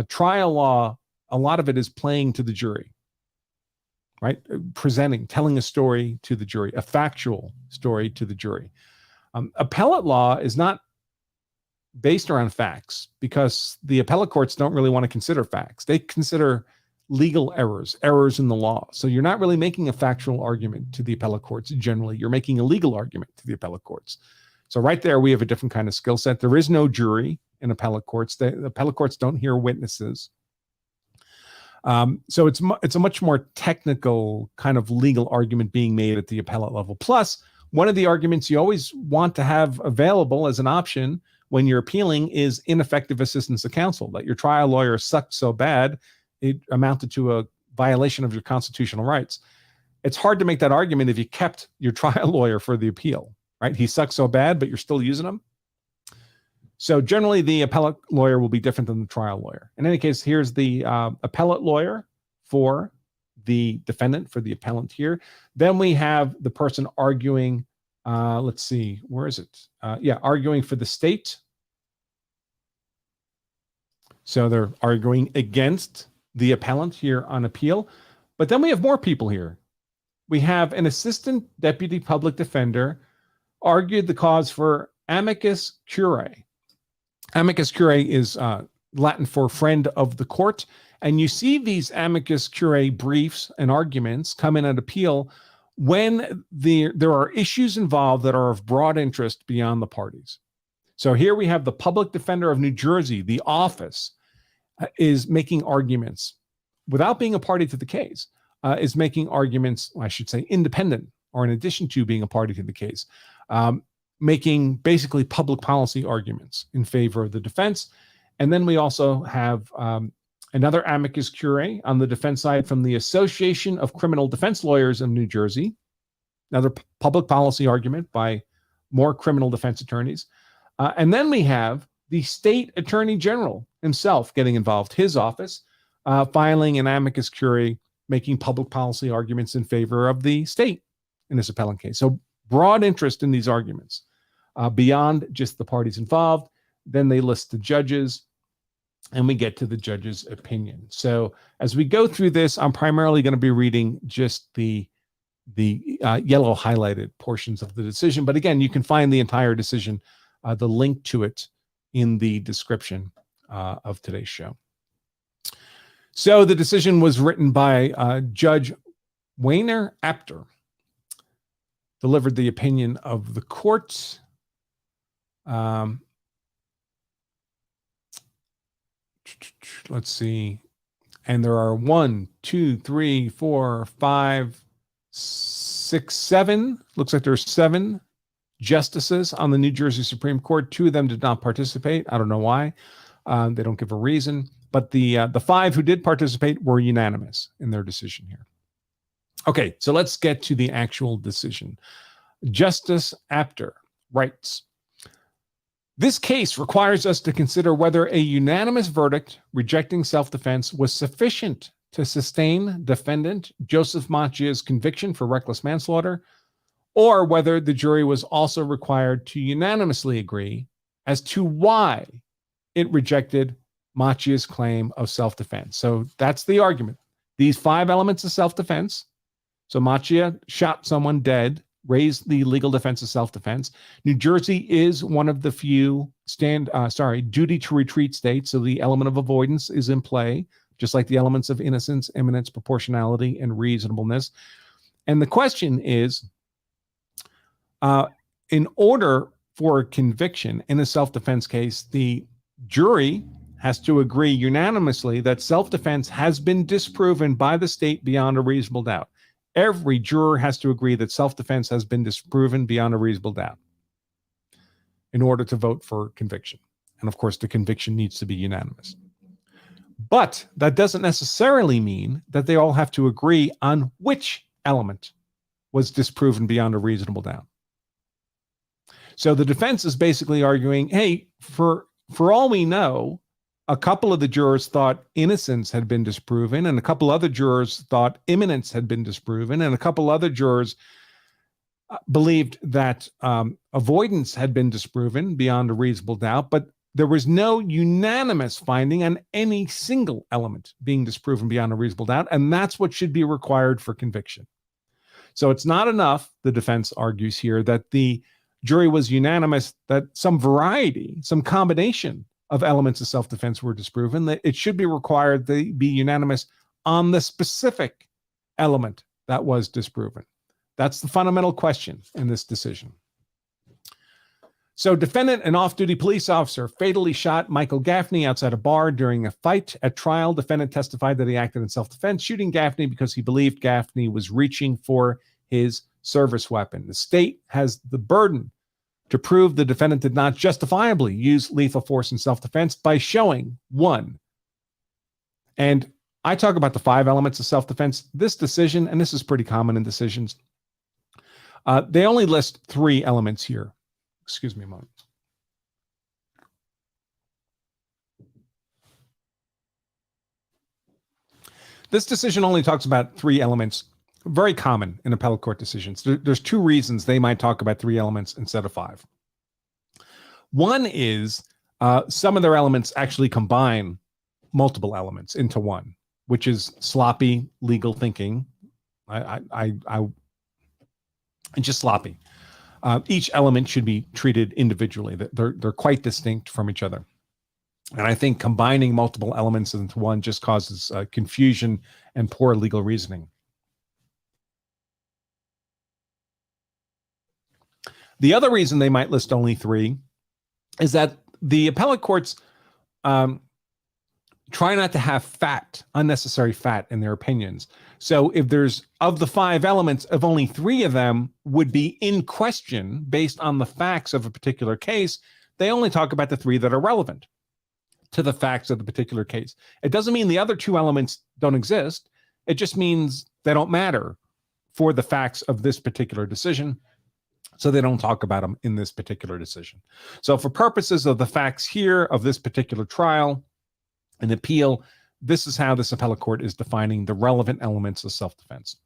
Trial law, a lot of it is playing to the jury, right? Presenting, telling a story to the jury, a factual story to the jury. Appellate law is not based around facts because the appellate courts don't really want to consider facts. They consider legal errors in the law. So you're not really making a factual argument to the appellate courts generally. You're making a legal argument to the appellate courts. So right there, we have a different kind of skill set. There is no jury in appellate courts. The appellate courts don't hear witnesses. So it's a much more technical kind of legal argument being made at the appellate level. Plus, one of the arguments you always want to have available as an option when you're appealing is ineffective assistance of counsel, that your trial lawyer sucked so bad it amounted to a violation of your constitutional rights. It's hard to make that argument if you kept your trial lawyer for the appeal, right? He sucks so bad, but you're still using him. So generally, the appellate lawyer will be different than the trial lawyer. In any case, here's the appellate lawyer for the defendant, for the appellant here. Then we have the person arguing, let's see, where is it? Arguing for the state. So they're arguing against the appellant here on appeal. But then we have more people here. We have an assistant deputy public defender argued the cause for amicus curiae. Amicus curiae is Latin for friend of the court. And you see these amicus curiae briefs and arguments come in at appeal when there are issues involved that are of broad interest beyond the parties. So here we have the public defender of New Jersey, the office, is making arguments without being a party to the case, is making arguments, I should say, independent or in addition to being a party to the case, making basically public policy arguments in favor of the defense. And then we also have another amicus curiae on the defense side from the Association of Criminal Defense Lawyers of New Jersey, another public policy argument by more criminal defense attorneys. And then we have the state attorney general himself getting involved, his office, filing an amicus curiae, making public policy arguments in favor of the state in this appellant case. So broad interest in these arguments beyond just the parties involved. Then they list the judges, and we get to the judge's opinion. So as we go through this, I'm primarily going to be reading just the yellow highlighted portions of the decision. But again, you can find the entire decision, the link to it in the description of today's show. So the decision was written by Judge Wayner Apter, delivered the opinion of the court. Let's see. And there are 1, 2, 3, 4, 5, 6, 7. Looks like there's 7 justices on the New Jersey Supreme Court. 2 of them did not participate. I don't know why. They don't give a reason. But the 5 who did participate were unanimous in their decision here. Okay, so let's get to the actual decision. Justice Apter writes, "This case requires us to consider whether a unanimous verdict rejecting self-defense was sufficient to sustain defendant Joseph Macchia's conviction for reckless manslaughter, or whether the jury was also required to unanimously agree as to why it rejected Macchia's claim of self-defense." So that's the argument. These 5 elements of self-defense. So Macchia shot someone dead, raised the legal defense of self-defense. New Jersey is one of the few duty to retreat states. So the element of avoidance is in play, just like the elements of innocence, imminence, proportionality, and reasonableness. And the question is, in order for a conviction in a self-defense case, the jury has to agree unanimously that self-defense has been disproven by the state beyond a reasonable doubt. Every juror has to agree that self-defense has been disproven beyond a reasonable doubt in order to vote for conviction. And of course, the conviction needs to be unanimous. But that doesn't necessarily mean that they all have to agree on which element was disproven beyond a reasonable doubt. So the defense is basically arguing, hey, for all we know, a couple of the jurors thought innocence had been disproven, and a couple other jurors thought imminence had been disproven, and a couple other jurors believed that avoidance had been disproven beyond a reasonable doubt, but there was no unanimous finding on any single element being disproven beyond a reasonable doubt, and that's what should be required for conviction. So it's not enough, the defense argues here, that the jury was unanimous that some variety, some combination of elements of self-defense were disproven, that it should be required they be unanimous on the specific element that was disproven. That's the fundamental question in this decision. So defendant, an off-duty police officer, fatally shot Michael Gaffney outside a bar during a fight. At trial, defendant testified that he acted in self-defense, shooting Gaffney because he believed Gaffney was reaching for his service weapon. The state has the burden to prove the defendant did not justifiably use lethal force in self-defense by showing 1. And I talk about the 5 elements of self-defense. This decision, and this is pretty common in decisions, they only list 3 elements here. Excuse me a moment. This decision only talks about 3 elements, very common in appellate court decisions. There's 2 reasons they might talk about 3 elements instead of 5. One is some of their elements actually combine multiple elements into one, which is sloppy legal thinking. Just sloppy. Each element should be treated individually. They're quite distinct from each other. And I think combining multiple elements into one just causes confusion and poor legal reasoning. The other reason they might list only 3 is that the appellate courts try not to have unnecessary fat in their opinions. So if there's, of the 5 elements, if only 3 of them would be in question based on the facts of a particular case, they only talk about the 3 that are relevant to the facts of the particular case. It doesn't mean the other 2 elements don't exist. It just means they don't matter for the facts of this particular decision. So they don't talk about them in this particular decision. So for purposes of the facts here of this particular trial and appeal, this is how this appellate court is defining the relevant elements of self-defense.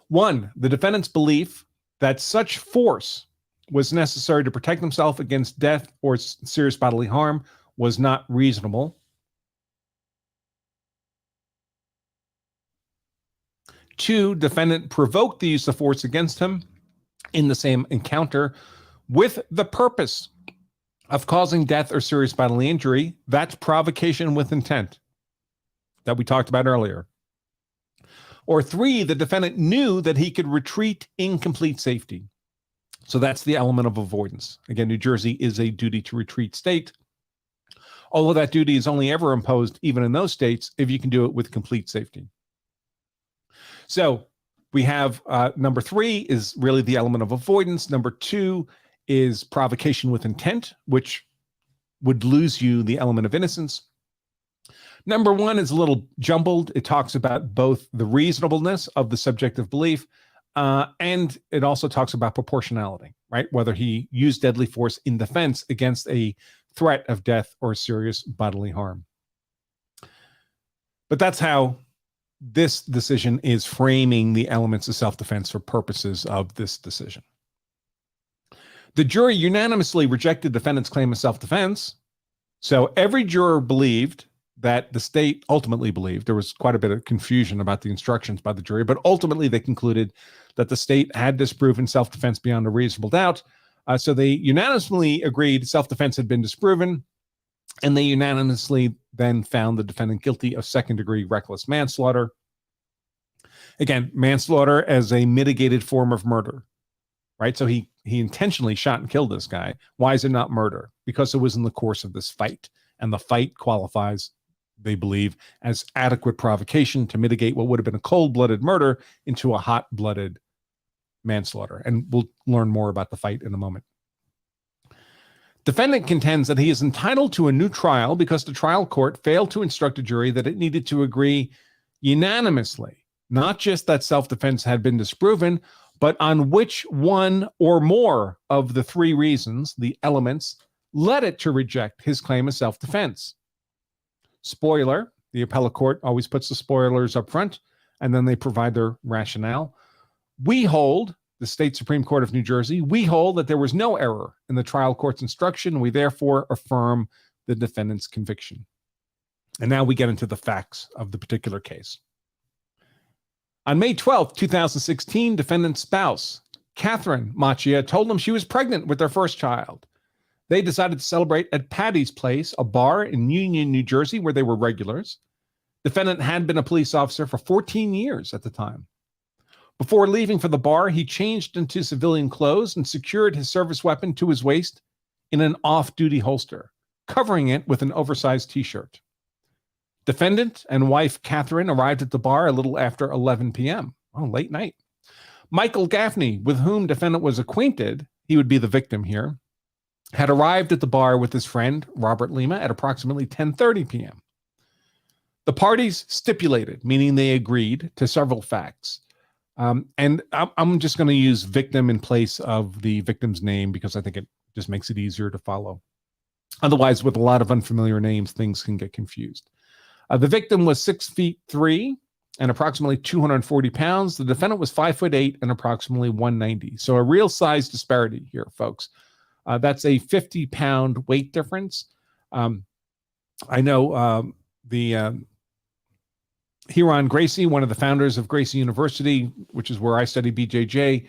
1, the defendant's belief that such force was necessary to protect himself against death or serious bodily harm was not reasonable. 2, defendant provoked the use of force against him in the same encounter with the purpose of causing death or serious bodily injury. That's provocation with intent that we talked about earlier. Or 3, the defendant knew that he could retreat in complete safety. So that's the element of avoidance. Again, New Jersey is a duty to retreat state, although that duty is only ever imposed, even in those states, if you can do it with complete safety. So we have number 3 is really the element of avoidance. Number 2 is provocation with intent, which would lose you the element of innocence. Number 1 is a little jumbled. It talks about both the reasonableness of the subjective belief, and it also talks about proportionality, right? Whether he used deadly force in defense against a threat of death or serious bodily harm. But that's how this decision is framing the elements of self-defense for purposes of this decision. The jury unanimously rejected defendant's claim of self-defense. So every juror believed that the state ultimately believed. There was quite a bit of confusion about the instructions by the jury, but ultimately they concluded that the state had disproven self-defense beyond a reasonable doubt. So they unanimously agreed self-defense had been disproven, and they unanimously then found the defendant guilty of second-degree reckless manslaughter. Again, manslaughter as a mitigated form of murder, right? So he intentionally shot and killed this guy. Why is it not murder? Because it was in the course of this fight, and the fight qualifies, they believe, as adequate provocation to mitigate what would have been a cold-blooded murder into a hot-blooded manslaughter. And we'll learn more about the fight in a moment. Defendant contends that he is entitled to a new trial because the trial court failed to instruct a jury that it needed to agree unanimously, not just that self-defense had been disproven, but on which one or more of the 3 reasons, the elements, led it to reject his claim of self-defense. Spoiler, the appellate court always puts the spoilers up front, and then they provide their rationale. We hold, the State Supreme Court of New Jersey, we hold that there was no error in the trial court's instruction. We therefore affirm the defendant's conviction. And now we get into the facts of the particular case. On May 12, 2016, defendant's spouse, Catherine Macchia, told him she was pregnant with their first child. They decided to celebrate at Patty's Place, a bar in Union, New Jersey, where they were regulars. Defendant had been a police officer for 14 years at the time. Before leaving for the bar, he changed into civilian clothes and secured his service weapon to his waist in an off-duty holster, covering it with an oversized t-shirt. Defendant and wife Catherine arrived at the bar a little after 11 p.m. Oh, late night. Michael Gaffney, with whom defendant was acquainted, he would be the victim here, had arrived at the bar with his friend, Robert Lima, at approximately 10:30 p.m. The parties stipulated, meaning they agreed to several facts. And I'm just going to use victim in place of the victim's name because I think it just makes it easier to follow. Otherwise, with a lot of unfamiliar names, things can get confused. The victim was 6'3" and approximately 240 pounds. The defendant was 5'8" and approximately 190. So a real size disparity here, folks. That's a 50-pound weight difference. I know Hiran Gracie, one of the founders of Gracie University, which is where I study BJJ,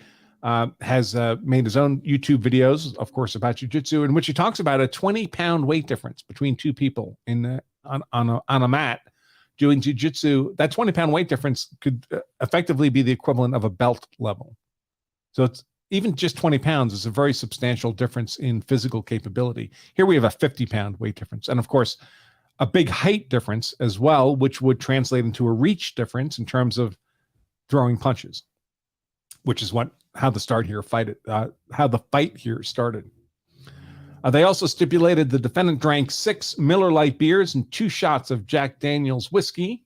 has made his own YouTube videos, of course, about jiu-jitsu, in which he talks about a 20-pound weight difference between two people on a mat doing jiu-jitsu. That 20-pound weight difference could effectively be the equivalent of a belt level. So it's even just 20 pounds is a very substantial difference in physical capability. Here we have a 50-pound weight difference. And of course, a big height difference as well, which would translate into a reach difference in terms of throwing punches, which is how the fight here started. They also stipulated the defendant drank 6 Miller Lite beers and 2 shots of Jack Daniel's whiskey.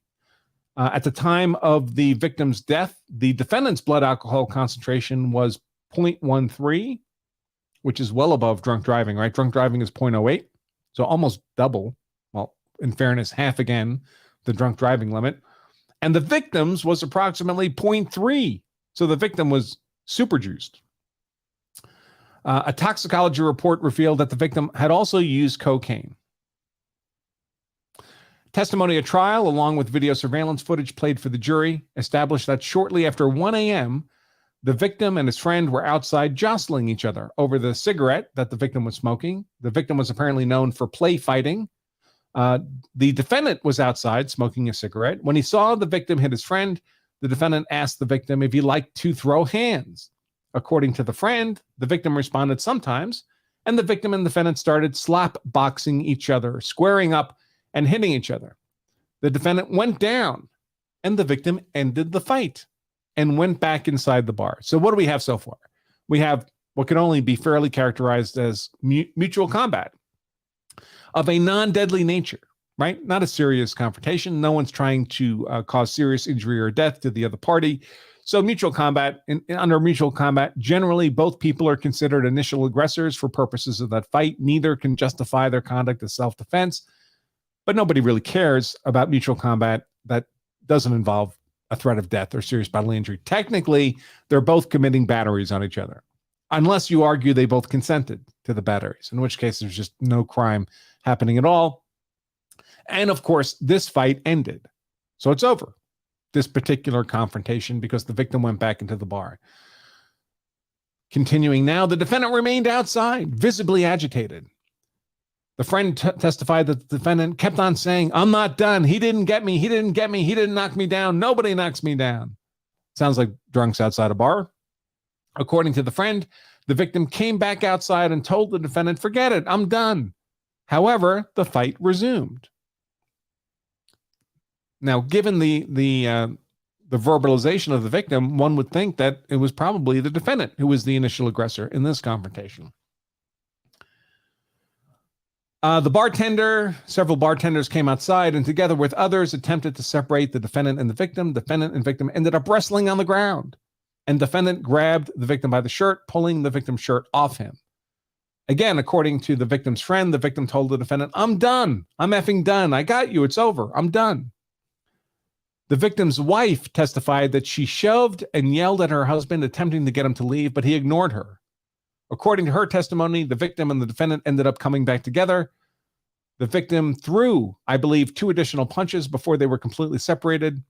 At the time of the victim's death, the defendant's blood alcohol concentration was 0.13, which is well above drunk driving, right? Drunk driving is 0.08, so almost double. Well, in fairness, half again the drunk driving limit. And the victim's was approximately 0.3, so the victim was super juiced. A toxicology report revealed that the victim had also used cocaine. Testimony at trial, along with video surveillance footage played for the jury, established that shortly after 1 a.m., the victim and his friend were outside jostling each other over the cigarette that the victim was smoking. The victim was apparently known for play fighting. The defendant was outside smoking a cigarette. When he saw the victim hit his friend, the defendant asked the victim if he liked to throw hands. According to the friend, the victim responded sometimes, and the victim and defendant started slap boxing each other, squaring up and hitting each other. The defendant went down, and the victim ended the fight and went back inside the bar. So what do we have so far? We have what can only be fairly characterized as mutual combat of a non-deadly nature, right? Not a serious confrontation. No one's trying to cause serious injury or death to the other party. So mutual combat, under mutual combat, generally both people are considered initial aggressors for purposes of that fight. Neither can justify their conduct as self-defense, but nobody really cares about mutual combat that doesn't involve a threat of death or serious bodily injury. Technically, they're both committing batteries on each other, unless you argue they both consented to the batteries, in which case there's just no crime happening at all. And of course, this fight ended. So it's over, this particular confrontation, because the victim went back into the bar. Continuing now, the defendant remained outside, visibly agitated. The friend testified that the defendant kept on saying, "I'm not done. He didn't get me. He didn't get me. He didn't knock me down. Nobody knocks me down." Sounds like drunks outside a bar. According to the friend, the victim came back outside and told the defendant, "Forget it. I'm done." However, the fight resumed. Now, given the verbalization of the victim, one would think that it was probably the defendant who was the initial aggressor in this confrontation. Several bartenders came outside and together with others attempted to separate the defendant and the victim. Defendant and victim ended up wrestling on the ground, and defendant grabbed the victim by the shirt, pulling the victim's shirt off him. Again, according to the victim's friend, the victim told the defendant, "I'm done. I'm effing done. I got you. It's over. I'm done." The victim's wife testified that she shoved and yelled at her husband, attempting to get him to leave, but he ignored her. According to her testimony, the victim and the defendant ended up coming back together. The victim threw, I believe, 2 additional punches before they were completely separated.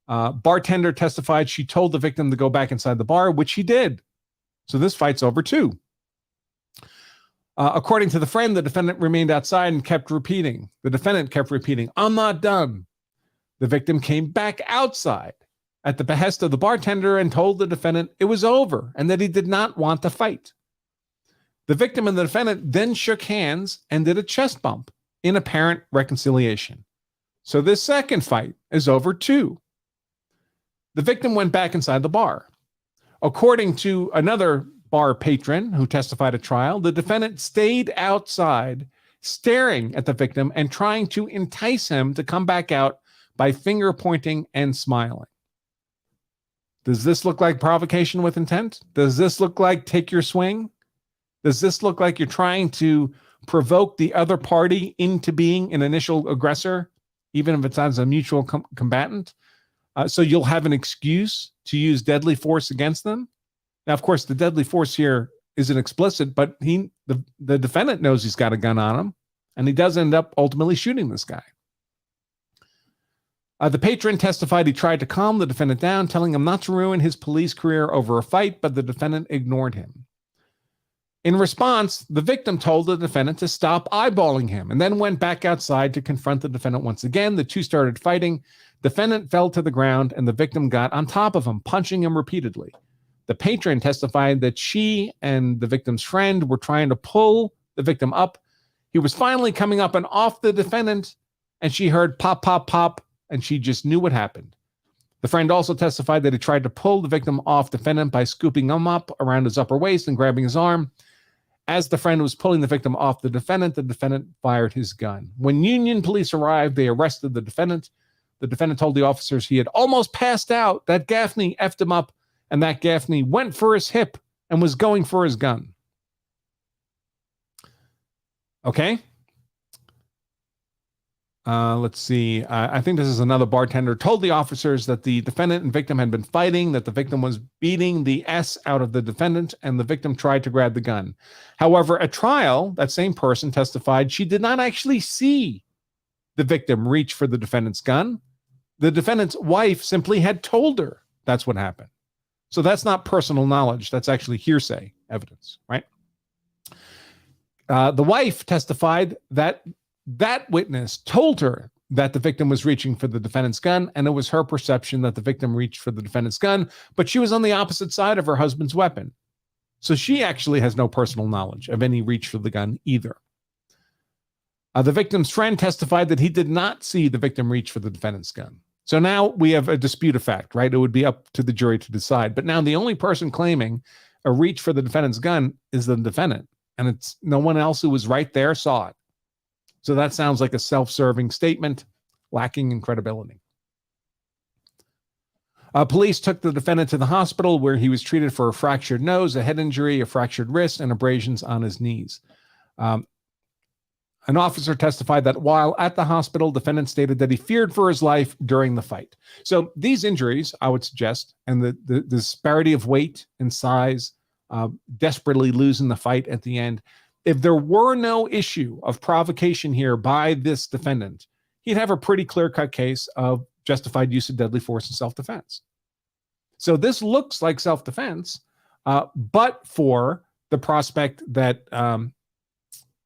Bartender testified she told the victim to go back inside the bar, which he did. So this fight's over too. According to the friend, the defendant remained outside and kept repeating. The defendant kept repeating, "I'm not done." The victim came back outside at the behest of the bartender and told the defendant it was over and that he did not want to fight. The victim and the defendant then shook hands and did a chest bump in apparent reconciliation. So this second fight is over too. The victim went back inside the bar. According to another bar patron who testified at trial, the defendant stayed outside staring at the victim and trying to entice him to come back out by finger pointing and smiling. Does this look like provocation with intent? Does this look like take your swing? Does this look like you're trying to provoke the other party into being an initial aggressor even if it's as a mutual combatant. So you'll have an excuse to use deadly force against them. Now, of course, the deadly force here isn't explicit, but the defendant knows he's got a gun on him, and he does end up ultimately shooting this guy. The patron testified he tried to calm the defendant down, telling him not to ruin his police career over a fight, but the defendant ignored him. In response, the victim told the defendant to stop eyeballing him and then went back outside to confront the defendant once again. The two started fighting. Defendant fell to the ground, and the victim got on top of him, punching him repeatedly. The patron testified that she and the victim's friend were trying to pull the victim up. He was finally coming up and off the defendant, and she heard pop, pop, pop, and she just knew what happened. The friend also testified that he tried to pull the victim off the defendant by scooping him up around his upper waist and grabbing his arm. As the friend was pulling the victim off the defendant fired his gun. When Union police arrived, they arrested the defendant. The defendant told the officers he had almost passed out, that Gaffney effed him up, and that Gaffney went for his hip and was going for his gun. Okay. Let's see. I think this is another bartender told the officers that the defendant and victim had been fighting, that the victim was beating the S out of the defendant, and the victim tried to grab the gun. However, at trial, that same person testified she did not actually see the victim reach for the defendant's gun. The defendant's wife simply had told her that's what happened. So that's not personal knowledge. That's actually hearsay evidence, right? The wife testified that witness told her that the victim was reaching for the defendant's gun, and it was her perception that the victim reached for the defendant's gun, but she was on the opposite side of her husband's weapon. So she actually has no personal knowledge of any reach for the gun either. The victim's friend testified that he did not see the victim reach for the defendant's gun. So now we have a dispute of fact, right? It would be up to the jury to decide. But now the only person claiming a reach for the defendant's gun is the defendant, and it's no one else who was right there saw it. So that sounds like a self-serving statement, lacking in credibility. Police took the defendant to the hospital, where he was treated for a fractured nose, a head injury, a fractured wrist, and abrasions on his knees. An officer testified that while at the hospital, defendant stated that he feared for his life during the fight. So these injuries, I would suggest, and the disparity of weight and size, desperately losing the fight at the end, if there were no issue of provocation here by this defendant, he'd have a pretty clear-cut case of justified use of deadly force in self-defense. So this looks like self-defense, but for the prospect that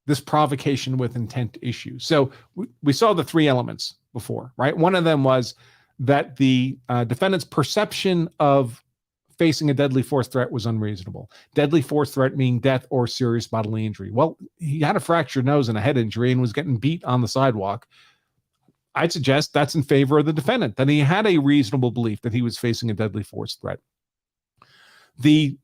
this provocation with intent issue. So we saw the three elements before, right? One of them was that the defendant's perception of facing a deadly force threat was unreasonable. Deadly force threat meaning death or serious bodily injury. Well, he had a fractured nose and a head injury and was getting beat on the sidewalk. I'd suggest that's in favor of the defendant, that he had a reasonable belief that he was facing a deadly force threat. The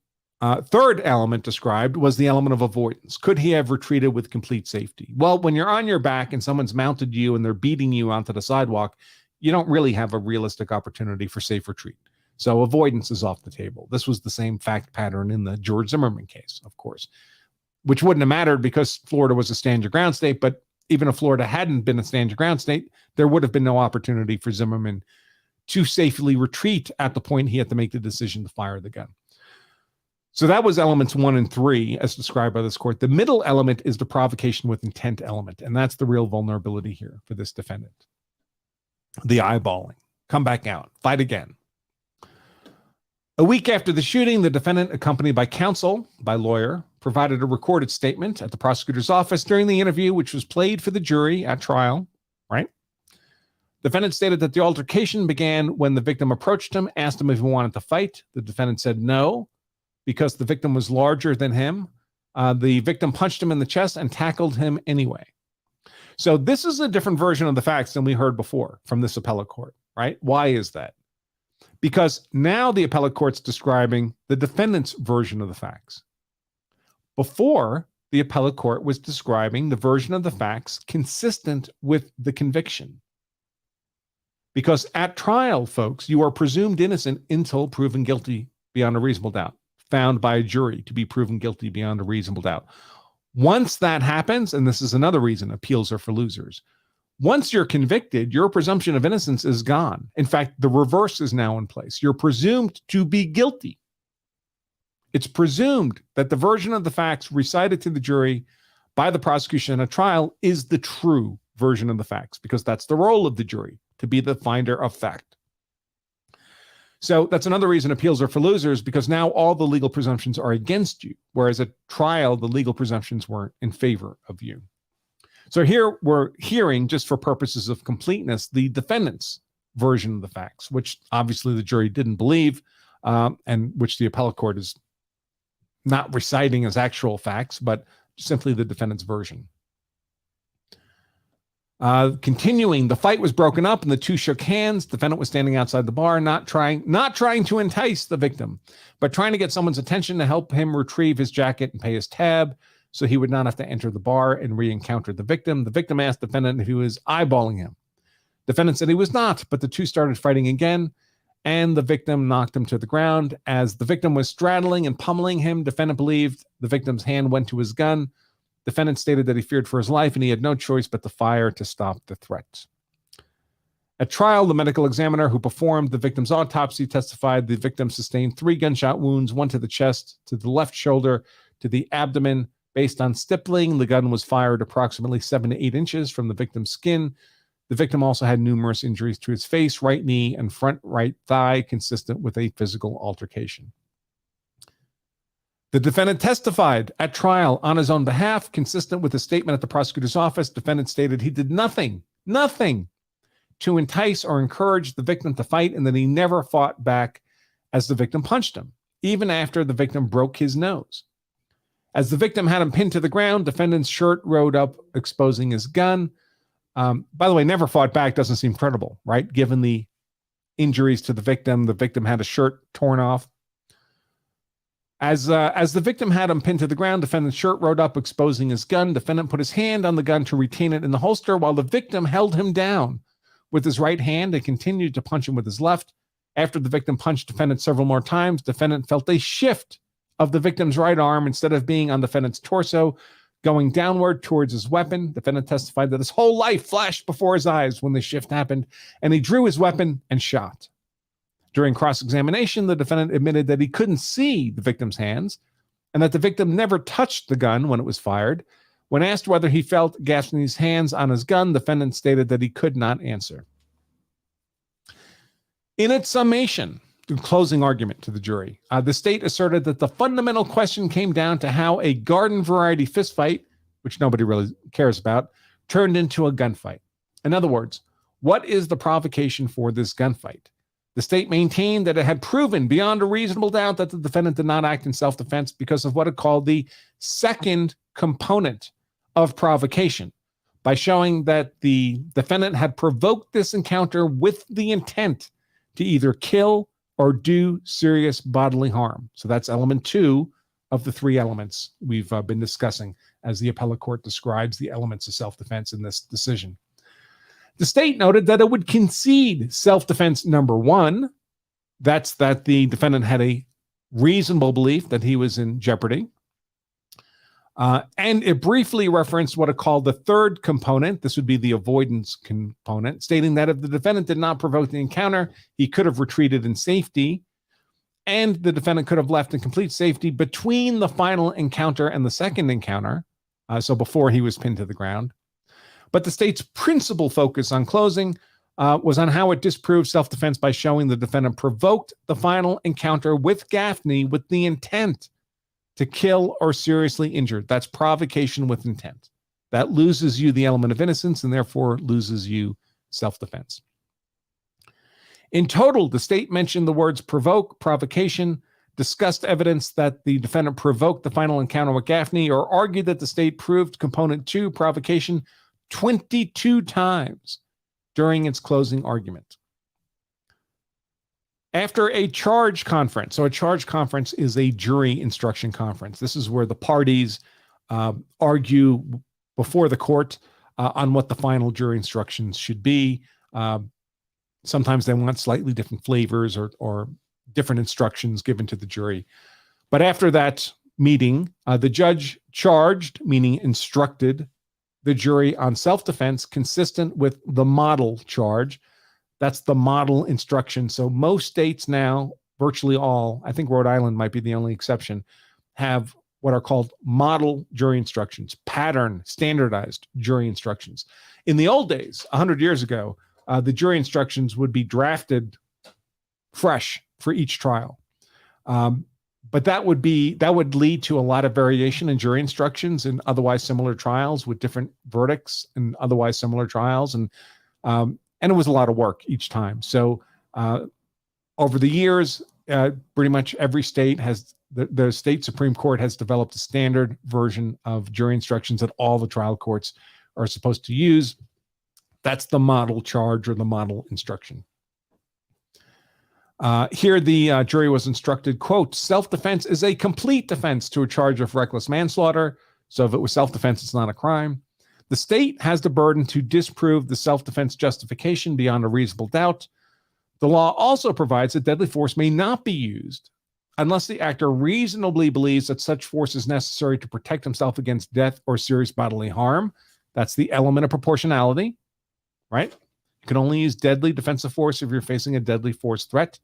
third element described was the element of avoidance. Could he have retreated with complete safety? Well, when you're on your back and someone's mounted you and they're beating you onto the sidewalk, you don't really have a realistic opportunity for safe retreat. So avoidance is off the table. This was the same fact pattern in the George Zimmerman case, of course, which wouldn't have mattered because Florida was a stand your ground state. But even if Florida hadn't been a stand your ground state, there would have been no opportunity for Zimmerman to safely retreat at the point he had to make the decision to fire the gun. So that was elements 1 and 3 as described by this court. The middle element is the provocation with intent element. And that's the real vulnerability here for this defendant. The eyeballing, come back out, fight again. A week after the shooting, the defendant, accompanied by counsel, by lawyer, provided a recorded statement at the prosecutor's office during the interview, which was played for the jury at trial, right? Defendant stated that the altercation began when the victim approached him, asked him if he wanted to fight. The defendant said no, because the victim was larger than him. The victim punched him in the chest and tackled him anyway. So this is a different version of the facts than we heard before from this appellate court, right? Why is that? Because now the appellate court's describing the defendant's version of the facts. Before, the appellate court was describing the version of the facts consistent with the conviction. Because at trial, folks, you are presumed innocent until proven guilty beyond a reasonable doubt, found by a jury to be proven guilty beyond a reasonable doubt. Once that happens, and this is another reason appeals are for losers, Once you're convicted, your presumption of innocence is gone. In fact, the reverse is now in place. You're presumed to be guilty. It's presumed that the version of the facts recited to the jury by the prosecution in a trial is the true version of the facts, because that's the role of the jury, to be the finder of fact. So that's another reason appeals are for losers, because now all the legal presumptions are against you, whereas at trial, the legal presumptions were in favor of you. So here we're hearing, just for purposes of completeness, the defendant's version of the facts, which obviously the jury didn't believe, and which the appellate court is not reciting as actual facts, but simply the defendant's version. Continuing, the fight was broken up and the two shook hands. Defendant was standing outside the bar, not trying to entice the victim, but trying to get someone's attention to help him retrieve his jacket and pay his tab, so he would not have to enter the bar and re-encounter the victim. The victim asked defendant if he was eyeballing him. Defendant said he was not, but the two started fighting again, and the victim knocked him to the ground. As the victim was straddling and pummeling him, defendant believed the victim's hand went to his gun. Defendant stated that he feared for his life and he had no choice but to fire to stop the threat. At trial, the medical examiner who performed the victim's autopsy testified the victim sustained 3 gunshot wounds, one to the chest, to the left shoulder, to the abdomen. Based on stippling, the gun was fired approximately 7 to 8 inches from the victim's skin. The victim also had numerous injuries to his face, right knee, and front right thigh, consistent with a physical altercation. The defendant testified at trial on his own behalf, consistent with a statement at the prosecutor's office. Defendant stated he did nothing to entice or encourage the victim to fight, and that he never fought back as the victim punched him, even after the victim broke his nose. As the victim had him pinned to the ground, defendant's shirt rode up, exposing his gun. By the way, never fought back doesn't seem credible, right? Given the injuries to the victim had a shirt torn off. As the victim had him pinned to the ground, defendant's shirt rode up, exposing his gun. Defendant put his hand on the gun to retain it in the holster, while the victim held him down with his right hand and continued to punch him with his left. After the victim punched defendant several more times, defendant felt a shift of the victim's right arm, instead of being on defendant's torso, going downward towards his weapon. Defendant testified that his whole life flashed before his eyes when the shift happened, and he drew his weapon and shot. During cross-examination, the defendant admitted that he couldn't see the victim's hands and that the victim never touched the gun when it was fired. When asked whether he felt Gaffney's hands on his gun, the defendant stated that he could not answer. In its summation, the closing argument to the jury, the state asserted that the fundamental question came down to how a garden variety fistfight, which nobody really cares about, turned into a gunfight. In other words, what is the provocation for this gunfight? The state maintained that it had proven beyond a reasonable doubt that the defendant did not act in self-defense because of what it called the second component of provocation, by showing that the defendant had provoked this encounter with the intent to either kill or do serious bodily harm. So that's element 2 of the 3 elements we've been discussing as the appellate court describes the elements of self-defense in this decision. The state noted that it would concede self-defense number 1. That's that the defendant had a reasonable belief that he was in jeopardy. And it briefly referenced what it called the third component. This would be the avoidance component, stating that if the defendant did not provoke the encounter, he could have retreated in safety, and the defendant could have left in complete safety between the final encounter and the second encounter, so before he was pinned to the ground. But the state's principal focus on closing was on how it disproved self-defense by showing the defendant provoked the final encounter with Gaffney with the intent to kill or seriously injure. That's provocation with intent. That loses you the element of innocence and therefore loses you self-defense. In total, the state mentioned the words provoke, provocation, discussed evidence that the defendant provoked the final encounter with Gaffney, or argued that the state proved component 2, provocation, 22 times during its closing argument. After a charge conference, so a charge conference is a jury instruction conference. This is where the parties argue before the court on what the final jury instructions should be. Sometimes they want slightly different flavors or different instructions given to the jury. But after that meeting, the judge charged, meaning instructed, the jury on self-defense consistent with the model charge. That's the model instruction. So most states now, virtually all, I think Rhode Island might be the only exception, have what are called model jury instructions, pattern, standardized jury instructions. In the old days, 100 years ago, the jury instructions would be drafted fresh for each trial. But that would lead to a lot of variation in jury instructions in otherwise similar trials with different verdicts and otherwise similar trials. And it was a lot of work each time. So over the years, pretty much every state has, the state Supreme Court has developed a standard version of jury instructions that all the trial courts are supposed to use. That's the model charge or the model instruction. Here the jury was instructed, quote, self-defense is a complete defense to a charge of reckless manslaughter. So if it was self-defense, it's not a crime. The state has the burden to disprove the self-defense justification beyond a reasonable doubt. The law also provides that deadly force may not be used unless the actor reasonably believes that such force is necessary to protect himself against death or serious bodily harm. That's the element of proportionality, right? You can only use deadly defensive force if you're facing a deadly force threat.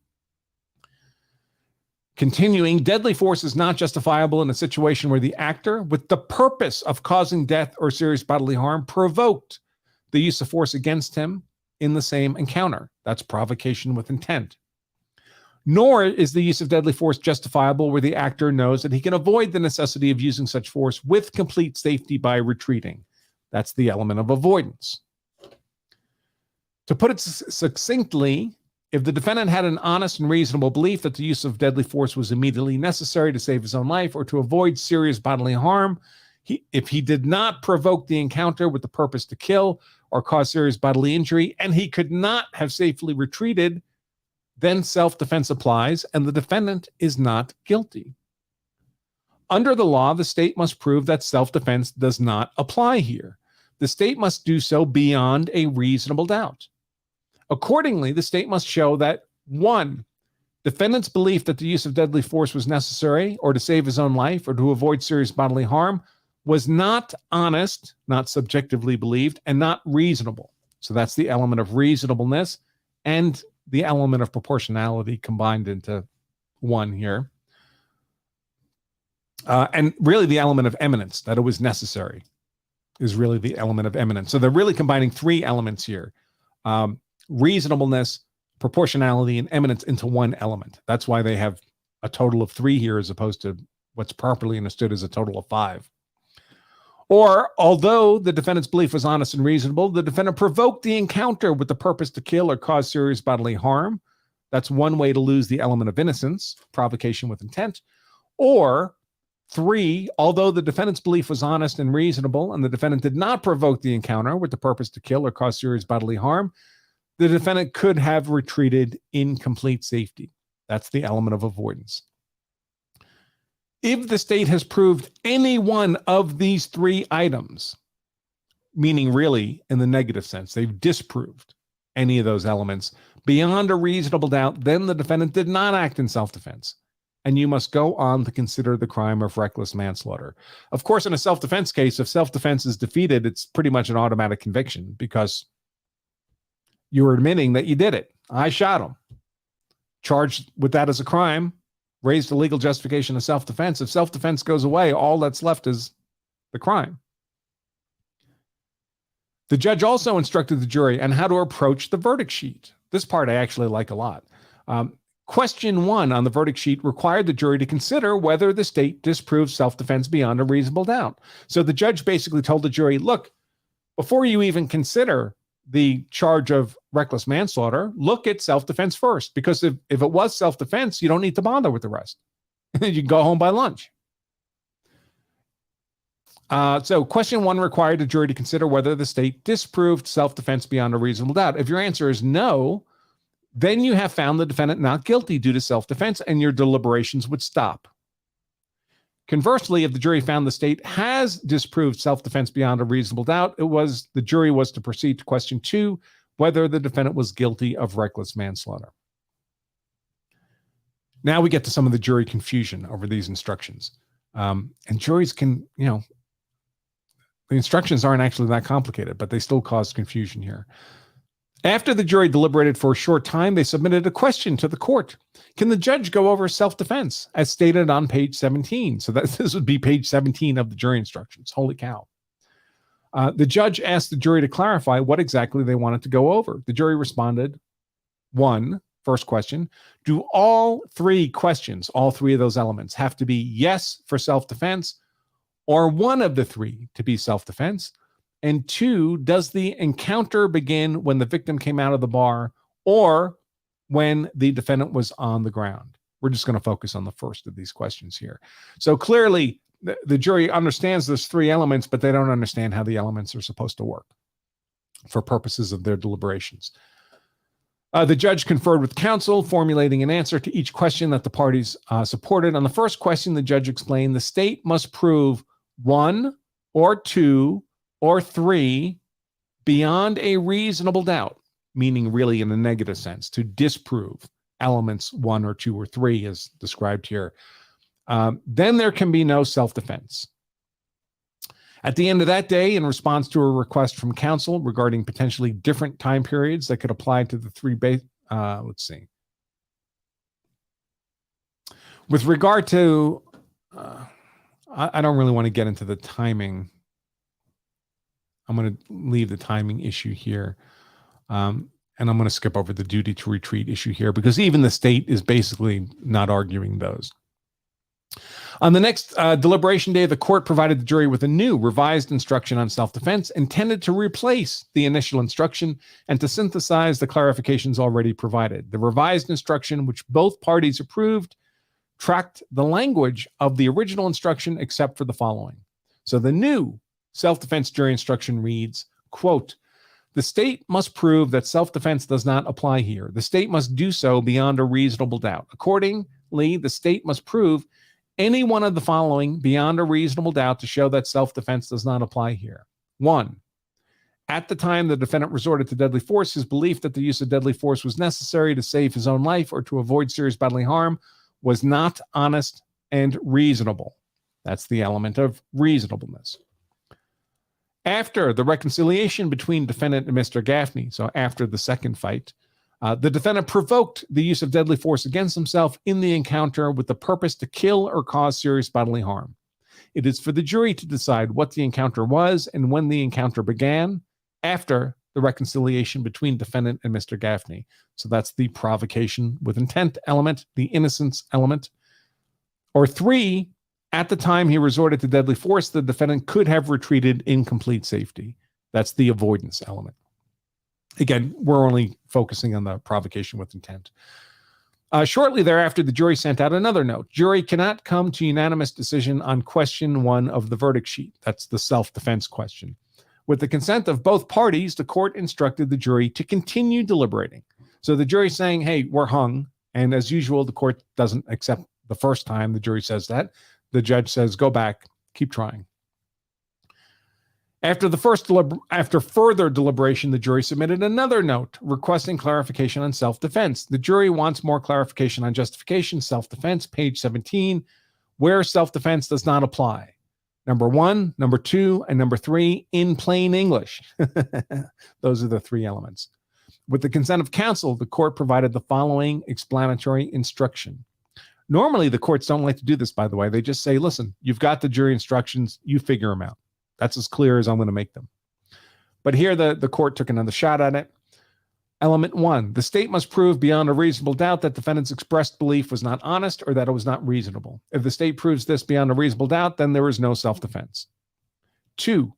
Continuing, deadly force is not justifiable in a situation where the actor, with the purpose of causing death or serious bodily harm, provoked the use of force against him in the same encounter. That's provocation with intent. Nor is the use of deadly force justifiable where the actor knows that he can avoid the necessity of using such force with complete safety by retreating. That's the element of avoidance. To put it succinctly, if the defendant had an honest and reasonable belief that the use of deadly force was immediately necessary to save his own life or to avoid serious bodily harm, if he did not provoke the encounter with the purpose to kill or cause serious bodily injury, and he could not have safely retreated, then self-defense applies and the defendant is not guilty. Under the law, the state must prove that self-defense does not apply here. The state must do so beyond a reasonable doubt. Accordingly, the state must show that 1, defendant's belief that the use of deadly force was necessary or to save his own life or to avoid serious bodily harm was not honest, not subjectively believed, and not reasonable. So that's the element of reasonableness and the element of proportionality combined into one here. And really the element of eminence, that it was necessary, is really the element of eminence. So they're really combining 3 elements here. Reasonableness, proportionality, and eminence into one element. That's why they have a total of 3 here as opposed to what's properly understood as a total of 5. Or, although the defendant's belief was honest and reasonable, the defendant provoked the encounter with the purpose to kill or cause serious bodily harm. That's one way to lose the element of innocence, provocation with intent. Or 3, although the defendant's belief was honest and reasonable and the defendant did not provoke the encounter with the purpose to kill or cause serious bodily harm, the defendant could have retreated in complete safety. That's the element of avoidance. If the state has proved any one of these 3 items, meaning really in the negative sense, they've disproved any of those elements beyond a reasonable doubt, then the defendant did not act in self-defense. And you must go on to consider the crime of reckless manslaughter. Of course, in a self-defense case, if self-defense is defeated, it's pretty much an automatic conviction because you're admitting that you did it. I shot him. Charged with that as a crime, raised a legal justification of self-defense. If self-defense goes away, all that's left is the crime. The judge also instructed the jury on how to approach the verdict sheet. This part I actually like a lot. Question 1 on the verdict sheet required the jury to consider whether the state disproved self-defense beyond a reasonable doubt. So the judge basically told the jury, look, before you even consider the charge of reckless manslaughter, look at self-defense first, because if it was self-defense, you don't need to bother with the rest. You can go home by lunch. So question 1 required the jury to consider whether the state disproved self-defense beyond a reasonable doubt. If your answer is no, then you have found the defendant not guilty due to self-defense and your deliberations would stop. Conversely, if the jury found the state has disproved self-defense beyond a reasonable doubt, the jury was to proceed to question 2, whether the defendant was guilty of reckless manslaughter. Now we get to some of the jury confusion over these instructions. And juries can, The instructions aren't actually that complicated, but they still cause confusion here. After the jury deliberated for a short time, they submitted a question to the court. Can the judge go over self-defense as stated on page 17? So this would be page 17 of the jury instructions. Holy cow. The judge asked the jury to clarify what exactly they wanted to go over. The jury responded, first question, do all three questions, all three of those elements, have to be yes for self-defense, or one of the three to be self-defense? And 2, does the encounter begin when the victim came out of the bar or when the defendant was on the ground? We're just going to focus on the first of these questions here. So clearly, the jury understands those 3 elements, but they don't understand how the elements are supposed to work for purposes of their deliberations. The judge conferred with counsel, formulating an answer to each question that the parties supported. On the first question, the judge explained the state must prove 1 or 2 or 3 beyond a reasonable doubt, meaning really in a negative sense, to disprove elements 1 or 2 or 3 as described here. Then there can be no self-defense. At the end of that day, in response to a request from counsel regarding potentially different time periods that could apply to the 3 let's see. With regard to, I don't really want to get into the timing. I'm going to leave the timing issue here. And I'm going to skip over the duty to retreat issue here because even the state is basically not arguing those. On the next deliberation day, the court provided the jury with a new revised instruction on self-defense intended to replace the initial instruction and to synthesize the clarifications already provided. The revised instruction, which both parties approved, tracked the language of the original instruction except for the following. So the new self-defense jury instruction reads, quote, the state must prove that self-defense does not apply here. The state must do so beyond a reasonable doubt. Accordingly, the state must prove any one of the following beyond a reasonable doubt to show that self-defense does not apply here. 1, at the time the defendant resorted to deadly force, his belief that the use of deadly force was necessary to save his own life or to avoid serious bodily harm was not honest and reasonable. That's the element of reasonableness. After the reconciliation between defendant and Mr. Gaffney, so after the second fight, the defendant provoked the use of deadly force against himself in the encounter with the purpose to kill or cause serious bodily harm. It is for the jury to decide what the encounter was and when the encounter began after the reconciliation between defendant and Mr. Gaffney. So that's the provocation with intent element, the innocence element. Or 3, at the time he resorted to deadly force, the defendant could have retreated in complete safety. That's the avoidance element. Again, we're only focusing on the provocation with intent. Shortly thereafter, the jury sent out another note. Jury cannot come to unanimous decision on question 1 of the verdict sheet. That's the self-defense question. With the consent of both parties, the court instructed the jury to continue deliberating. So the jury's saying, hey, we're hung. And as usual, the court doesn't accept the first time the jury says that. The judge says, go back, keep trying. After further deliberation, the jury submitted another note requesting clarification on self-defense. The jury wants more clarification on justification, self-defense, page 17, where self-defense does not apply. Number 1, number 2, and number 3 in plain English. Those are the 3 elements. With the consent of counsel, the court provided the following explanatory instruction. Normally, the courts don't like to do this, by the way. They just say, listen, you've got the jury instructions, you figure them out. That's as clear as I'm going to make them. But here the court took another shot at it. Element 1, the state must prove beyond a reasonable doubt that defendant's expressed belief was not honest or that it was not reasonable. If the state proves this beyond a reasonable doubt, then there is no self-defense. 2,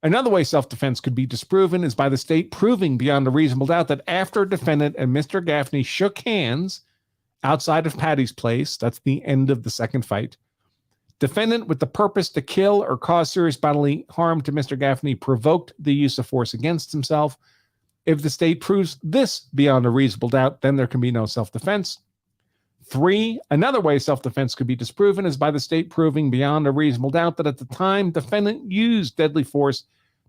another way self-defense could be disproven is by the state proving beyond a reasonable doubt that after defendant and Mr. Gaffney shook hands outside of Patty's place, that's the end of the second fight, defendant with the purpose to kill or cause serious bodily harm to Mr. Gaffney provoked the use of force against himself. If the state proves this beyond a reasonable doubt, then there can be no self-defense. 3, another way self-defense could be disproven is by the state proving beyond a reasonable doubt that at the time defendant used deadly force,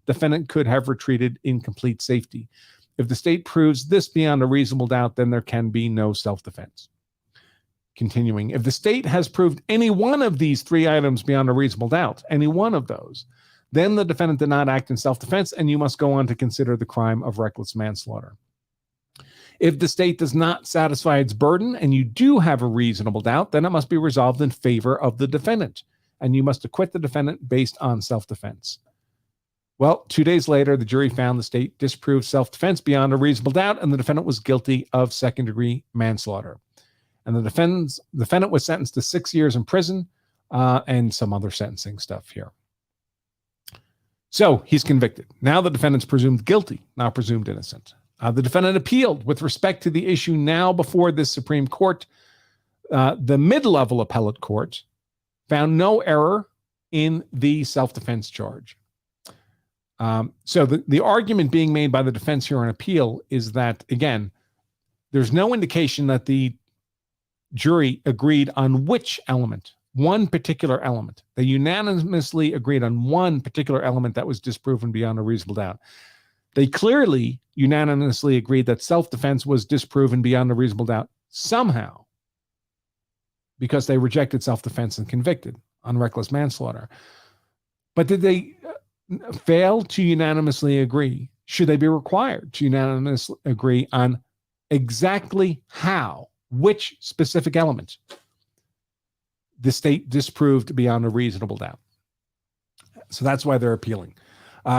defendant could have retreated in complete safety. If the state proves this beyond a reasonable doubt, then there can be no self-defense. Continuing, if the state has proved any one of these 3 items beyond a reasonable doubt, any one of those, then the defendant did not act in self-defense, and you must go on to consider the crime of reckless manslaughter. If the state does not satisfy its burden and you do have a reasonable doubt, then it must be resolved in favor of the defendant, and you must acquit the defendant based on self-defense. Well, 2 days later, the jury found the state disproved self-defense beyond a reasonable doubt, and the defendant was guilty of second-degree manslaughter. And the defendant was sentenced to 6 years in prison and some other sentencing stuff here. So he's convicted. Now the defendant's presumed guilty, not presumed innocent. The defendant appealed with respect to the issue now before this Supreme Court. The mid-level appellate court found no error in the self-defense charge. So the argument being made by the defense here on appeal is that, again, there's no indication that the jury agreed on which element, one particular element. They unanimously agreed on one particular element that was disproven beyond a reasonable doubt. They clearly unanimously agreed that self-defense was disproven beyond a reasonable doubt somehow, because they rejected self-defense and convicted on reckless manslaughter. But did they fail to unanimously agree? Should they be required to unanimously agree on exactly how, which specific element the state disproved beyond a reasonable doubt? So that's why they're appealing.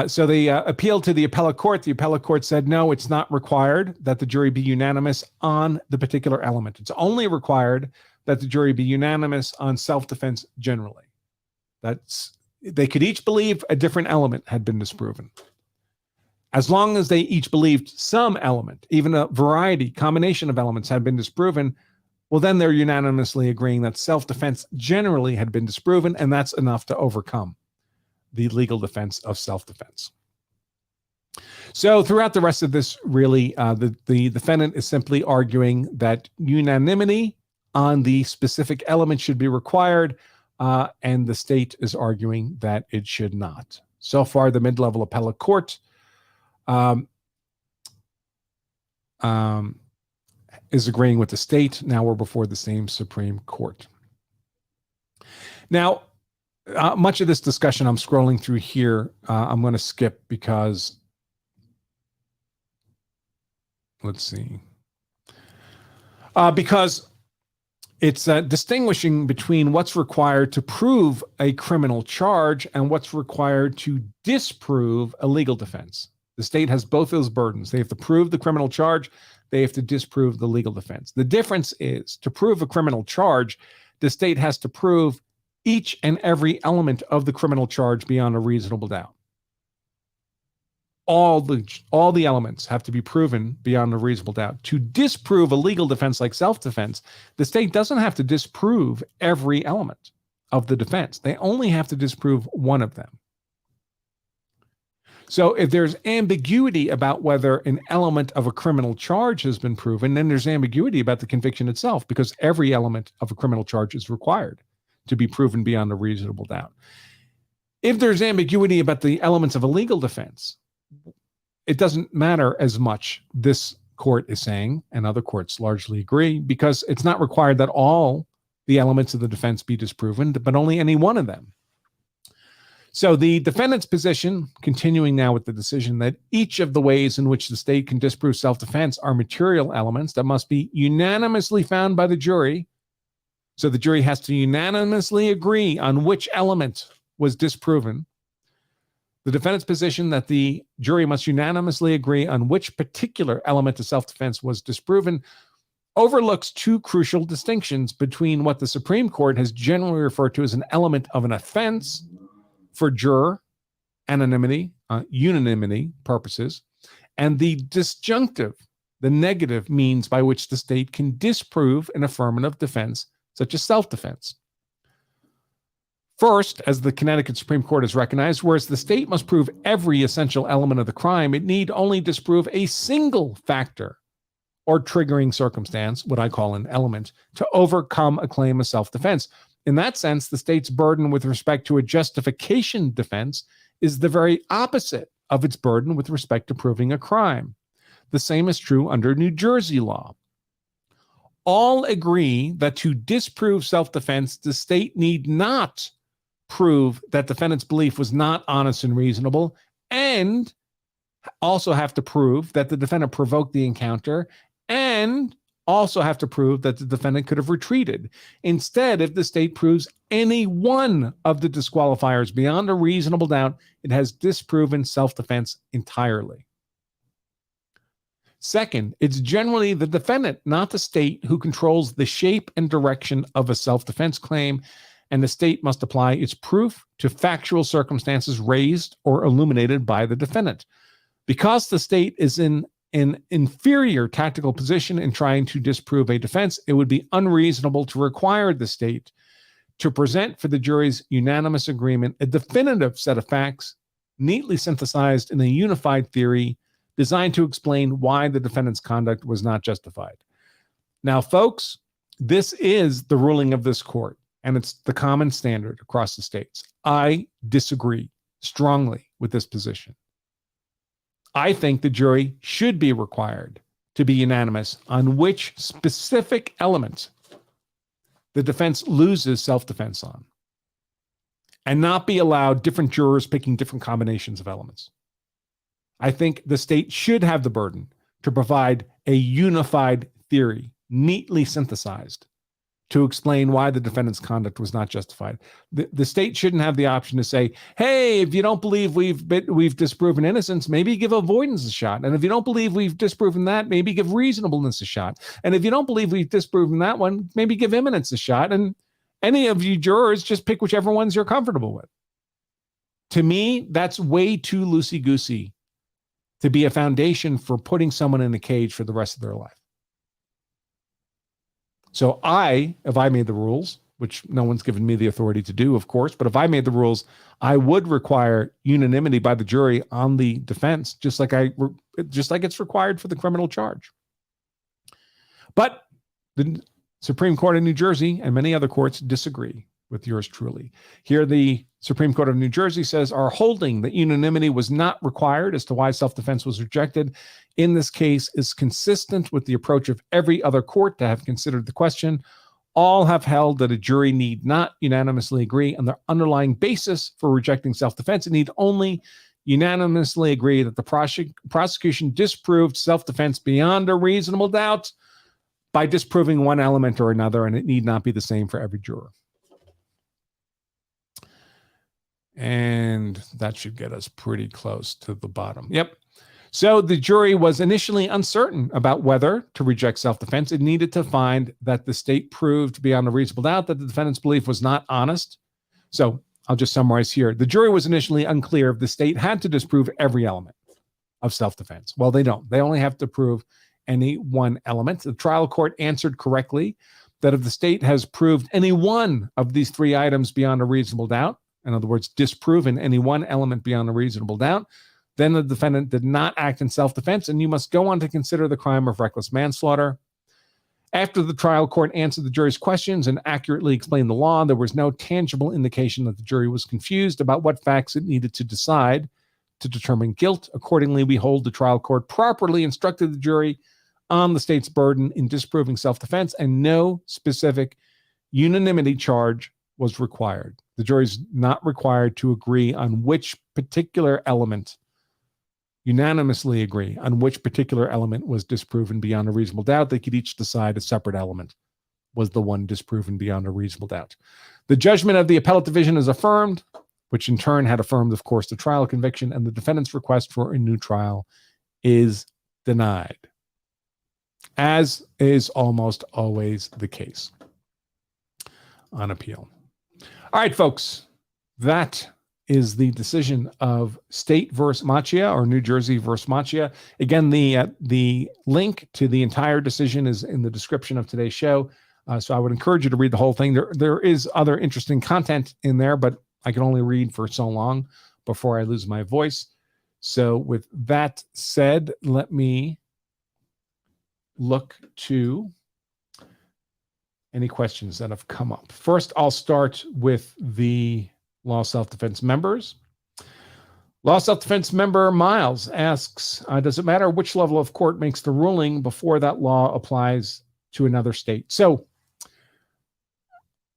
So they appealed to the appellate court. The appellate court said, no, it's not required that the jury be unanimous on the particular element. It's only required that the jury be unanimous on self-defense generally. They could each believe a different element had been disproven. As long as they each believed some element, even a combination of elements had been disproven, well, then they're unanimously agreeing that self-defense generally had been disproven, and that's enough to overcome the legal defense of self-defense. So throughout the rest of this, really, the defendant is simply arguing that unanimity on the specific element should be required, and the state is arguing that it should not. So far, the mid-level appellate court is agreeing with the state. Now we're before the same Supreme Court. Now, much of this discussion I'm scrolling through here, I'm going to skip because, let's see, because it's distinguishing between what's required to prove a criminal charge and what's required to disprove a legal defense. The state has both those burdens. They have to prove the criminal charge. They have to disprove the legal defense. The difference is, to prove a criminal charge, the state has to prove each and every element of the criminal charge beyond a reasonable doubt. All the elements have to be proven beyond a reasonable doubt. To disprove a legal defense like self-defense, the state doesn't have to disprove every element of the defense. They only have to disprove one of them. So if there's ambiguity about whether an element of a criminal charge has been proven, then there's ambiguity about the conviction itself, because every element of a criminal charge is required to be proven beyond a reasonable doubt. If there's ambiguity about the elements of a legal defense, it doesn't matter as much, this court is saying, and other courts largely agree, because it's not required that all the elements of the defense be disproven, but only any one of them. So the defendant's position, continuing now with the decision, that each of the ways in which the state can disprove self-defense are material elements that must be unanimously found by the jury. So the jury has to unanimously agree on which element was disproven. The defendant's position that the jury must unanimously agree on which particular element of self-defense was disproven overlooks two crucial distinctions between what the Supreme Court has generally referred to as an element of an offense for juror unanimity purposes, and the disjunctive, the negative means by which the state can disprove an affirmative defense, such as self-defense. First, as the Connecticut Supreme Court has recognized, whereas the state must prove every essential element of the crime, it need only disprove a single factor or triggering circumstance, what I call an element, to overcome a claim of self-defense. In that sense, the state's burden with respect to a justification defense is the very opposite of its burden with respect to proving a crime. The same is true under New Jersey law. All agree that to disprove self-defense, the state need not prove that defendant's belief was not honest and reasonable, and also have to prove that the defendant provoked the encounter, and also have to prove that the defendant could have retreated. Instead, if the state proves any one of the disqualifiers beyond a reasonable doubt, it has disproven self-defense entirely. Second, it's generally the defendant, not the state, who controls the shape and direction of a self-defense claim, and the state must apply its proof to factual circumstances raised or illuminated by the defendant. Because the state is in an inferior tactical position in trying to disprove a defense, it would be unreasonable to require the state to present for the jury's unanimous agreement a definitive set of facts, neatly synthesized in a unified theory designed to explain why the defendant's conduct was not justified. Now, folks, this is the ruling of this court, and it's the common standard across the states. I disagree strongly with this position. I think the jury should be required to be unanimous on which specific elements the defense loses self-defense on, and not be allowed different jurors picking different combinations of elements. I think the state should have the burden to provide a unified theory, neatly synthesized, to explain why the defendant's conduct was not justified. The state shouldn't have the option to say, hey, if you don't believe we've disproven innocence, maybe give avoidance a shot. And if you don't believe we've disproven that, maybe give reasonableness a shot. And if you don't believe we've disproven that one, maybe give imminence a shot. And any of you jurors, just pick whichever ones you're comfortable with. To me, that's way too loosey-goosey to be a foundation for putting someone in a cage for the rest of their life. So if I made the rules, which no one's given me the authority to do, of course, but if I made the rules, I would require unanimity by the jury on the defense, just like it's required for the criminal charge. But the Supreme Court of New Jersey and many other courts disagree with yours truly. Here, the Supreme Court of New Jersey says our holding that unanimity was not required as to why self-defense was rejected in this case is consistent with the approach of every other court to have considered the question. All have held that a jury need not unanimously agree on the underlying basis for rejecting self-defense. It need only unanimously agree that the prosecution disproved self-defense beyond a reasonable doubt by disproving one element or another, and it need not be the same for every juror. And that should get us pretty close to the bottom. Yep. So the jury was initially uncertain about whether to reject self-defense. It needed to find that the state proved beyond a reasonable doubt that the defendant's belief was not honest. So I'll just summarize here. The jury was initially unclear if the state had to disprove every element of self-defense. Well, they don't. They only have to prove any one element. The trial court answered correctly that if the state has proved any one of these three items beyond a reasonable doubt, in other words, disproven any one element beyond a reasonable doubt, then the defendant did not act in self-defense, and you must go on to consider the crime of reckless manslaughter. After the trial court answered the jury's questions and accurately explained the law, there was no tangible indication that the jury was confused about what facts it needed to decide to determine guilt. Accordingly, we hold the trial court properly instructed the jury on the state's burden in disproving self-defense, and no specific unanimity charge was required. The jury's not required to agree on which particular element, unanimously agree on which particular element was disproven beyond a reasonable doubt. They could each decide a separate element was the one disproven beyond a reasonable doubt. The judgment of the appellate division is affirmed, which in turn had affirmed, of course, the trial conviction, and the defendant's request for a new trial is denied, as is almost always the case on appeal. All right, folks, that is the decision of State versus Macchia, or New Jersey versus Macchia. Again, the link to the entire decision is in the description of today's show. So I would encourage you to read the whole thing. There is other interesting content in there, but I can only read for so long before I lose my voice. So with that said, let me look to any questions that have come up. First, I'll start with the Law Self-Defense members. Law Self-Defense member Miles asks, does it matter which level of court makes the ruling before that law applies to another state? So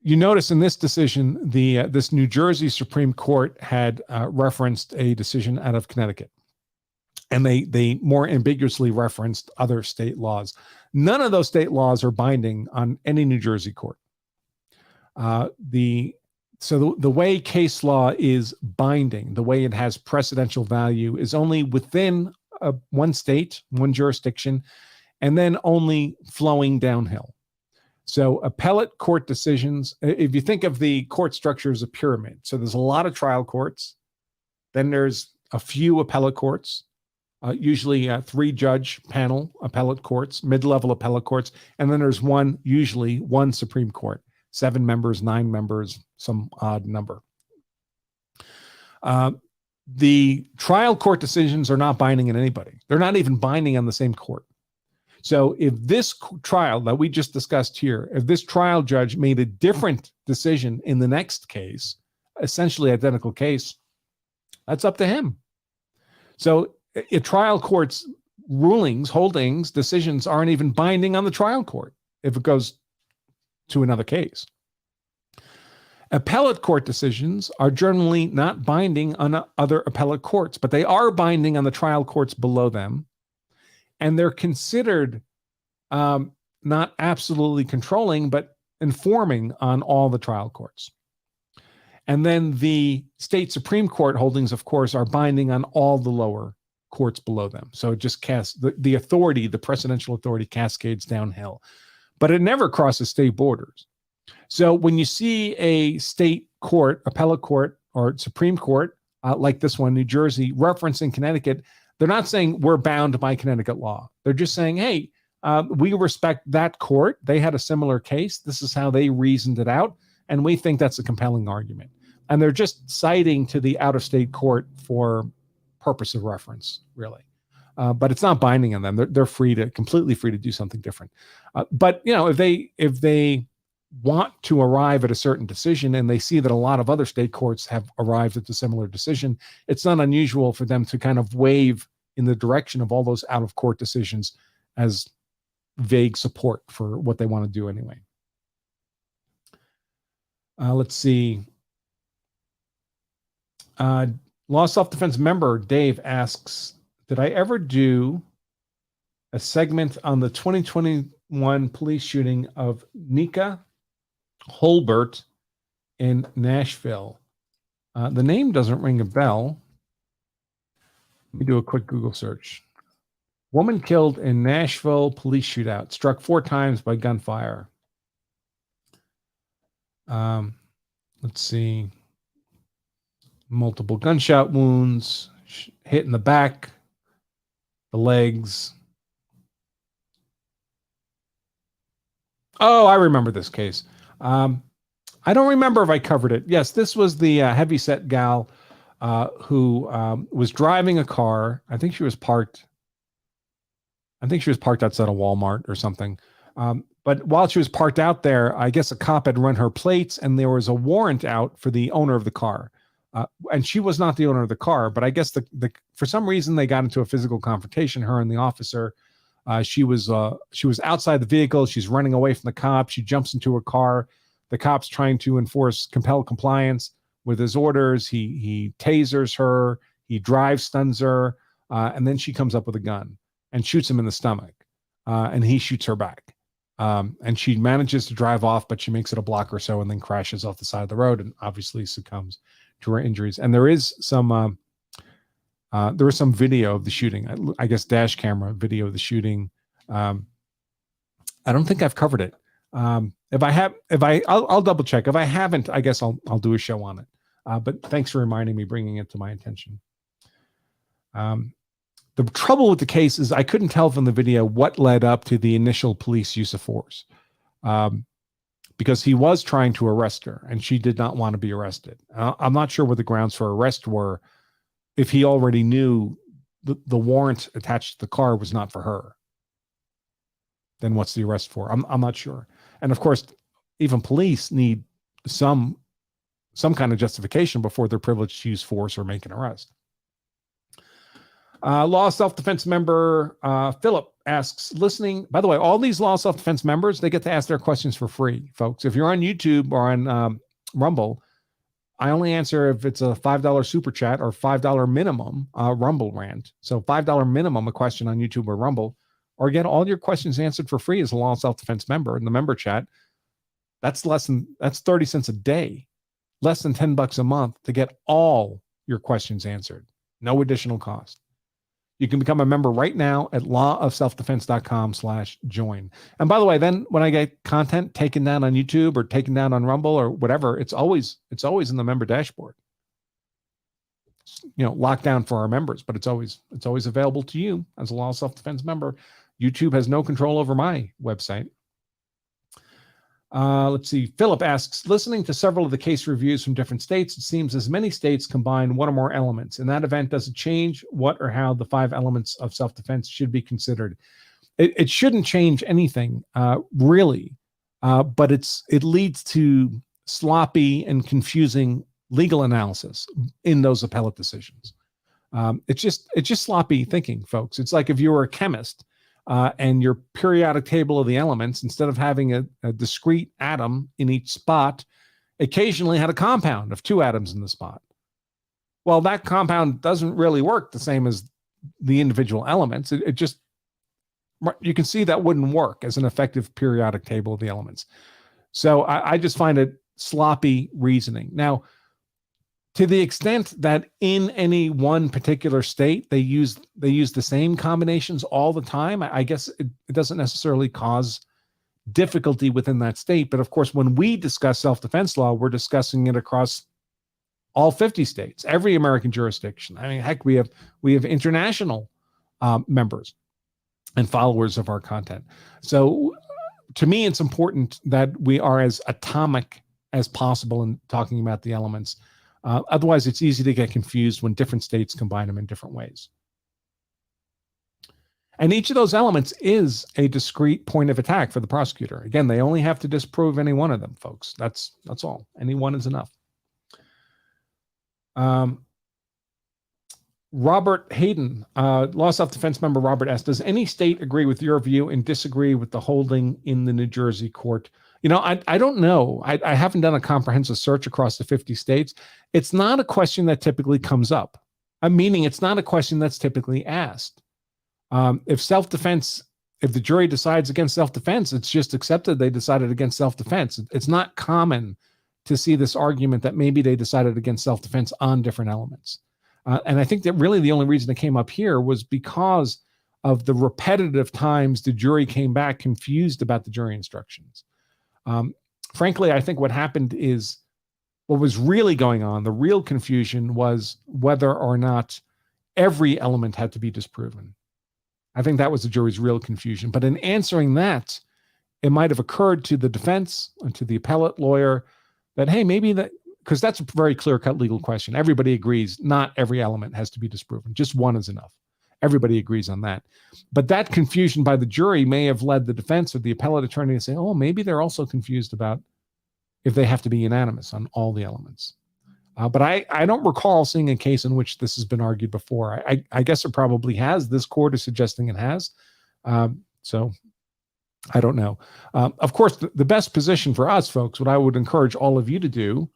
You notice in this decision, this New Jersey Supreme Court had referenced a decision out of Connecticut, and they more ambiguously referenced other state laws. None of those state laws are binding on any New Jersey court. The way case law is binding, the way it has precedential value, is only within one state, one jurisdiction, and then only flowing downhill. So appellate court decisions, if you think of the court structure as a pyramid, so there's a lot of trial courts, then there's a few appellate courts, usually 3-judge panel appellate courts, mid-level appellate courts, and then there's usually one Supreme Court, 7 members, 9 members, some odd number. The trial court decisions are not binding on anybody. They're not even binding on the same court. So if this trial that we just discussed here, if this trial judge made a different decision in the next case, essentially identical case, that's up to him. So a trial court's rulings, holdings, decisions aren't even binding on the trial court if it goes to another case. Appellate court decisions are generally not binding on other appellate courts, but they are binding on the trial courts below them. And they're considered not absolutely controlling, but informing on all the trial courts. And then the state Supreme Court holdings, of course, are binding on all the lower courts below them. So it just casts the authority, the precedential authority cascades downhill. But it never crosses state borders. So when you see a state court, appellate court, or Supreme Court, like this one, New Jersey, referencing Connecticut, they're not saying we're bound by Connecticut law. They're just saying, hey, we respect that court. They had a similar case. This is how they reasoned it out. And we think that's a compelling argument. And they're just citing to the out-of-state court for purpose of reference, really. But it's not binding on them. They're completely free to do something different. But if they want to arrive at a certain decision and they see that a lot of other state courts have arrived at a similar decision, it's not unusual for them to kind of wave in the direction of all those out-of-court decisions as vague support for what they want to do anyway. Let's see. Law Self-Defense member Dave asks, did I ever do a segment on the 2021 police shooting of Nika Holbert in Nashville? The name doesn't ring a bell. Let me do a quick Google search. Woman killed in Nashville police shootout, struck 4 times by gunfire. Let's see. Multiple gunshot wounds, hit in the back, the legs. Oh, I remember this case. I don't remember if I covered it. Yes, this was the heavyset gal who was driving a car. I think she was parked outside a Walmart or something. But while she was parked out there, I guess a cop had run her plates and there was a warrant out for the owner of the car. And she was not the owner of the car, but I guess for some reason they got into a physical confrontation, her and the officer. She was outside the vehicle. She's running away from the cop. She jumps into her car. The cop's trying to compel compliance with his orders. He tasers her. He stuns her. And then she comes up with a gun and shoots him in the stomach. And he shoots her back. And she manages to drive off, but she makes it a block or so and then crashes off the side of the road and obviously succumbs to her injuries. And there is some video of the shooting. I guess dash camera video of the shooting. I don't think I've covered it. I'll double check. If I haven't, I guess I'll do a show on it. But thanks for reminding me, bringing it to my attention. The trouble with the case is I couldn't tell from the video what led up to the initial police use of force. Because he was trying to arrest her and she did not want to be arrested. I'm not sure what the grounds for arrest were. If he already knew the warrant attached to the car was not for her, then what's the arrest for? I'm not sure. And of course, even police need some kind of justification before they're privileged to use force or make an arrest. Law self-defense member Philip asks, listening, by the way, all these law self-defense members, they get to ask their questions for free, folks. If you're on YouTube or on Rumble, I only answer if it's a $5 super chat or $5 minimum Rumble rant. So $5 minimum a question on YouTube or Rumble, or get all your questions answered for free as a law self-defense member in the member chat. That's 30 cents a day, less than $10 a month to get all your questions answered. No additional cost. You can become a member right now at lawofselfdefense.com/join. And by the way, then when I get content taken down on YouTube or taken down on Rumble or whatever, it's always in the member dashboard. Locked down for our members, but it's always available to you as a law self-defense member. YouTube has no control over my website. Let's see. Philip asks, listening to several of the case reviews from different states, it seems as many states combine one or more elements. In that event, does it change what or how the 5 elements of self-defense should be considered? It shouldn't change anything, really, but it leads to sloppy and confusing legal analysis in those appellate decisions. It's just sloppy thinking, folks. It's like if you were a chemist, and your periodic table of the elements, instead of having a discrete atom in each spot, occasionally had a compound of 2 atoms in the spot. Well, that compound doesn't really work the same as the individual elements. You can see that wouldn't work as an effective periodic table of the elements. So I just find it sloppy reasoning. Now, to the extent that in any one particular state they use the same combinations all the time, I guess it doesn't necessarily cause difficulty within that state. But of course, when we discuss self-defense law, we're discussing it across all 50 states, every American jurisdiction. I mean, heck, we have international members and followers of our content. So to me, it's important that we are as atomic as possible in talking about the elements. Otherwise, it's easy to get confused when different states combine them in different ways. And each of those elements is a discrete point of attack for the prosecutor. Again, they only have to disprove any one of them, folks. That's all. Any one is enough. Robert Hayden, law self-defense member Robert asks, does any state agree with your view and disagree with the holding in the New Jersey court? I don't know. I haven't done a comprehensive search across the 50 states. It's not a question that typically comes up. Meaning it's not a question that's typically asked. If the jury decides against self-defense, it's just accepted they decided against self-defense. It's not common to see this argument that maybe they decided against self-defense on different elements. And I think that really the only reason it came up here was because of the repetitive times the jury came back confused about the jury instructions. Frankly, I think what happened is what was really going on, the real confusion was whether or not every element had to be disproven. I think that was the jury's real confusion. But in answering that, it might have occurred to the defense and to the appellate lawyer that, hey, maybe that, because that's a very clear-cut legal question. Everybody agrees not every element has to be disproven. Just one is enough. Everybody agrees on that. But that confusion by the jury may have led the defense or the appellate attorney to say, oh, maybe they're also confused about if they have to be unanimous on all the elements. But I don't recall seeing a case in which this has been argued before. I guess it probably has. This court is suggesting it has. So I don't know. Of course, the best position for us, folks, what I would encourage all of you to do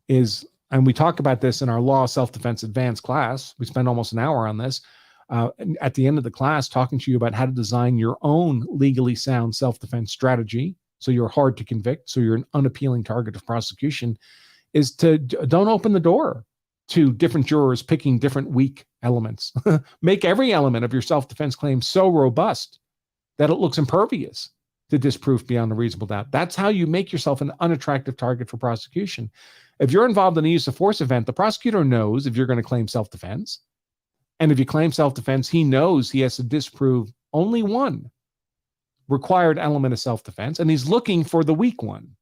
is, and we talk about this in our Law Self-Defense Advanced class. We spend almost an hour on this. At the end of the class, talking to you about how to design your own legally sound self-defense strategy so you're hard to convict, so you're an unappealing target of prosecution, is to don't open the door to different jurors picking different weak elements. Make every element of your self-defense claim so robust that it looks impervious to disproof beyond a reasonable doubt. That's how you make yourself an unattractive target for prosecution. If you're involved in a use of force event, the prosecutor knows if you're going to claim self-defense. And if you claim self-defense, he knows he has to disprove only one required element of self-defense, and he's looking for the weak one.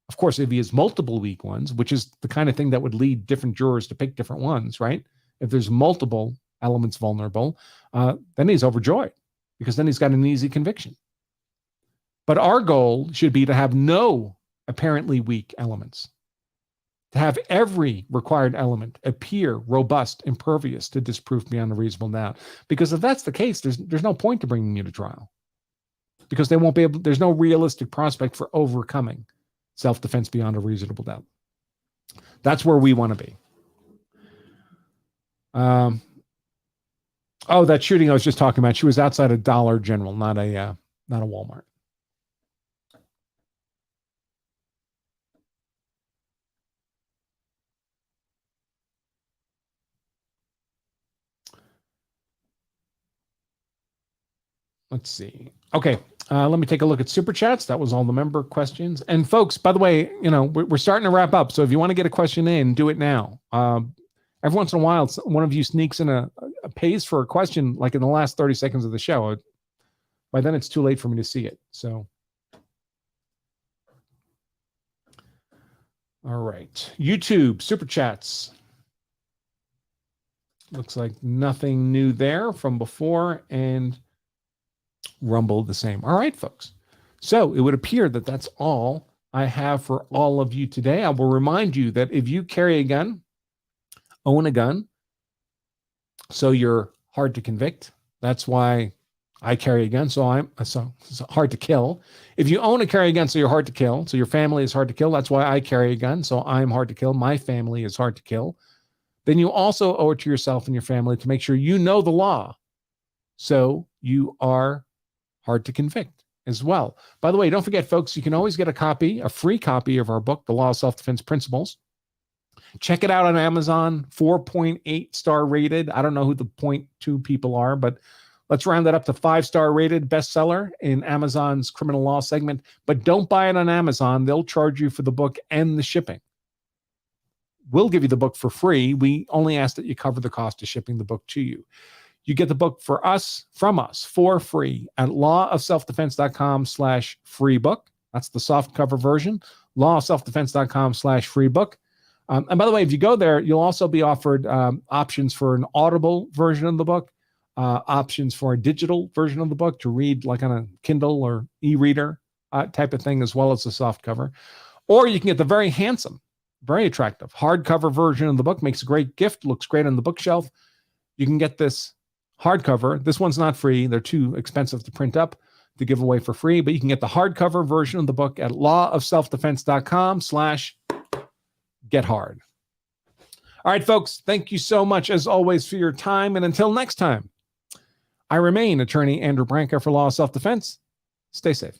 Of course, if he has multiple weak ones, which is the kind of thing that would lead different jurors to pick different ones, right? If there's multiple elements vulnerable, then he's overjoyed because then he's got an easy conviction. But our goal should be to have no apparently weak elements. to have every required element appear robust, impervious to disproof beyond a reasonable doubt. Because if that's the case, there's no point to bringing you to trial, because they won't be able. There's no realistic prospect for overcoming self-defense beyond a reasonable doubt. That's where we want to be. Oh, that shooting I was just talking about. She was outside a Dollar General, not a Walmart. Let's see. Okay, let me take a look at Super Chats. That was all the member questions. And folks, by the way, we're starting to wrap up. So if you want to get a question in, do it now. Every once in a while, one of you sneaks in pays for a question, like in the last 30 seconds of the show. By then, it's too late for me to see it. So, all right. YouTube, Super Chats. Looks like nothing new there from before. And Rumble the same. All right, folks. So it would appear that that's all I have for all of you today. I will remind you that if you carry a gun, own a gun, so you're hard to convict. That's why I carry a gun, so it's hard to kill. If you own a carry a gun, so you're hard to kill, so your family is hard to kill. That's why I carry a gun, so I'm hard to kill. My family is hard to kill. Then you also owe it to yourself and your family to make sure you know the law, so you are hard to convict as well. By the way, don't forget, folks, you can always get a free copy of our book, The Law of Self-Defense Principles. Check it out on Amazon, 4.8 star rated. I don't know who the 0.2 people are, but let's round that up to 5-star rated bestseller in Amazon's criminal law segment. But don't buy it on Amazon. They'll charge you for the book and the shipping. We'll give you the book for free. We only ask that you cover the cost of shipping the book to you. You get the book from us for free at lawofselfdefense.com/free book. That's the soft cover version, lawofselfdefense.com/free book. And by the way, if you go there, you'll also be offered options for an audible version of the book, options for a digital version of the book to read like on a Kindle or e-reader type of thing, as well as the soft cover. Or you can get the very handsome, very attractive hardcover version of the book. Makes a great gift, looks great on the bookshelf. You can get this hardcover. This one's not free. They're too expensive to print up to give away for free, but you can get the hardcover version of the book at lawofselfdefense.com/get hard. All right, folks, thank you so much as always for your time. And until next time, I remain attorney Andrew Branca for Law of Self-Defense. Stay safe.